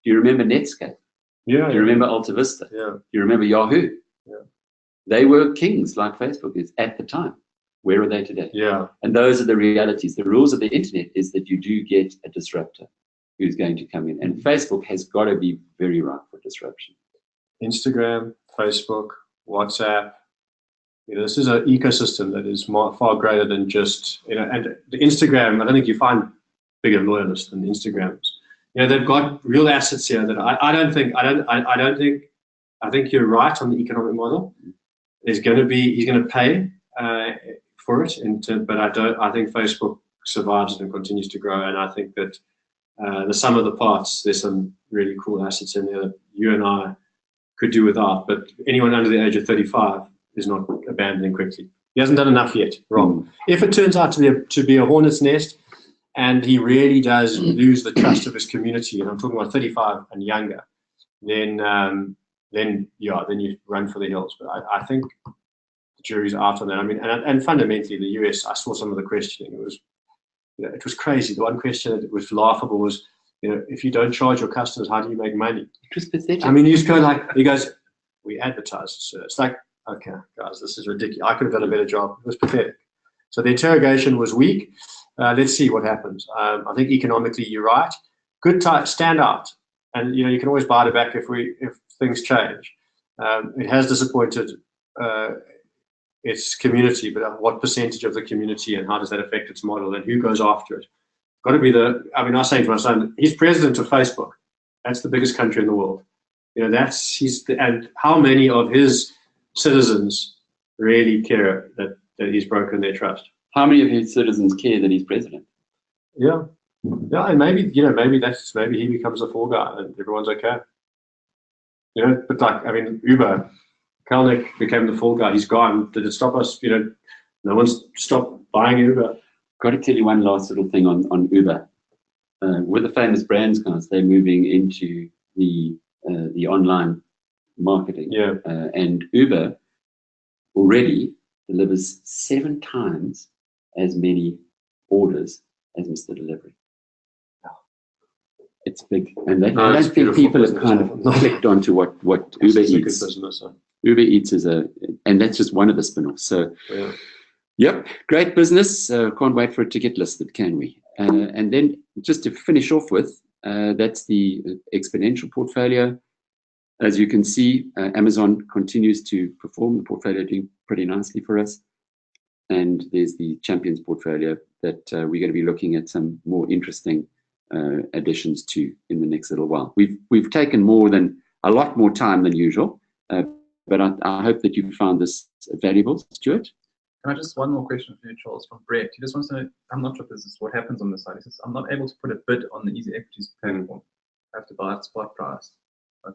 [SPEAKER 1] Do you remember Netscape?
[SPEAKER 2] Yeah.
[SPEAKER 1] Do you remember Alta Vista?
[SPEAKER 2] Yeah.
[SPEAKER 1] Do you remember Yahoo?
[SPEAKER 2] Yeah.
[SPEAKER 1] They were kings like Facebook is at the time. Where are they today?
[SPEAKER 2] Yeah.
[SPEAKER 1] And those are the realities. The rules of the internet is that you do get a disruptor who's going to come in. And Facebook has got to be very ripe for disruption.
[SPEAKER 2] Instagram, Facebook, WhatsApp. This is an ecosystem that is far greater than just, and the Instagram, I don't think you find bigger loyalists than Instagrams. They've got real assets here that I think you're right on the economic model. He's going to pay for it, but I think Facebook survives and continues to grow, and I think that the sum of the parts, there's some really cool assets in there that you and I could do without, but anyone under the age of 35 is not abandoning quickly. He hasn't done enough yet. Wrong. If it turns out to be a hornet's nest, and he really does lose the trust of his community, and I'm talking about 35 and younger, then you run for the hills. But I think the jury's out on that. I mean, and fundamentally, the US, I saw some of the questioning. It was crazy. The one question that was laughable was, if you don't charge your customers, how do you make money?
[SPEAKER 1] It was pathetic.
[SPEAKER 2] I mean, you just go he goes, we advertise. So it's like, okay, guys, this is ridiculous. I could have done a better job. It was pathetic. So the interrogation was weak. Let's see what happens. I think economically, you're right. Good time, stand out. And, you can always bite it back if things change. It has disappointed its community, but what percentage of the community and how does that affect its model and who goes after it? Got to be I was saying to my son, he's president of Facebook. That's the biggest country in the world. And how many of his citizens really care that he's broken their trust?
[SPEAKER 1] How many of his citizens care that he's president?
[SPEAKER 2] Yeah, and maybe he becomes a fall guy and everyone's okay. But Uber, Kalnick became the fall guy. He's gone. Did it stop us? No one's stopped buying Uber.
[SPEAKER 1] Got to tell you one last little thing on Uber. With the famous brands guys, they're moving into the online marketing.
[SPEAKER 2] Yeah.
[SPEAKER 1] And Uber already delivers 7 times as many orders as Mr. Delivery. It's big, and I don't think people have kind of clicked onto what Uber Eats.
[SPEAKER 2] Business,
[SPEAKER 1] Uber Eats and that's just one of the spin-offs. So,
[SPEAKER 2] yeah.
[SPEAKER 1] Yep, great business. Can't wait for it to get listed, can we? And then just to finish off with, that's the exponential portfolio. As you can see, Amazon continues to perform. The portfolio doing pretty nicely for us. And there's the Champions portfolio that we're going to be looking at some more interesting additions to in the next little while. We've taken a lot more time than usual, but I hope that you found this valuable, Stuart.
[SPEAKER 3] Can I just one more question for you, Charles, from Brett? He just wants to know, I'm not sure if this is what happens on this side. He says, I'm not able to put a bid on the Easy Equities platform. I have to buy at spot price.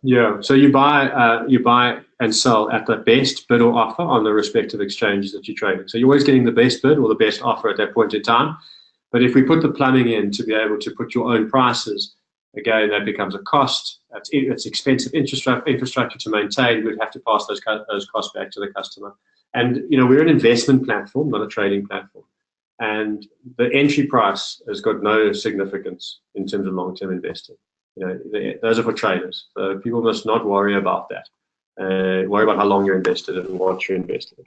[SPEAKER 2] Yeah, so you buy and sell at the best bid or offer on the respective exchanges that you're trading. So you're always getting the best bid or the best offer at that point in time. But if we put the plumbing in to be able to put your own prices, again, that becomes a cost. It's expensive infrastructure to maintain. We'd have to pass those costs back to the customer. And we're an investment platform, not a trading platform. And the entry price has got no significance in terms of long-term investing. Those are for traders. So people must not worry about that. Worry about how long you're invested and what you're invested in.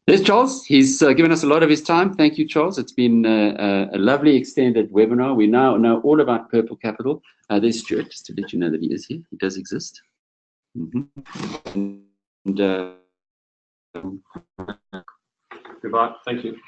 [SPEAKER 1] There's Charles. He's given us a lot of his time. Thank you, Charles. It's been a lovely extended webinar. We now know all about Purple Capital. There's Stuart, just to let you know that he is here. He does exist. And
[SPEAKER 2] goodbye. Thank you.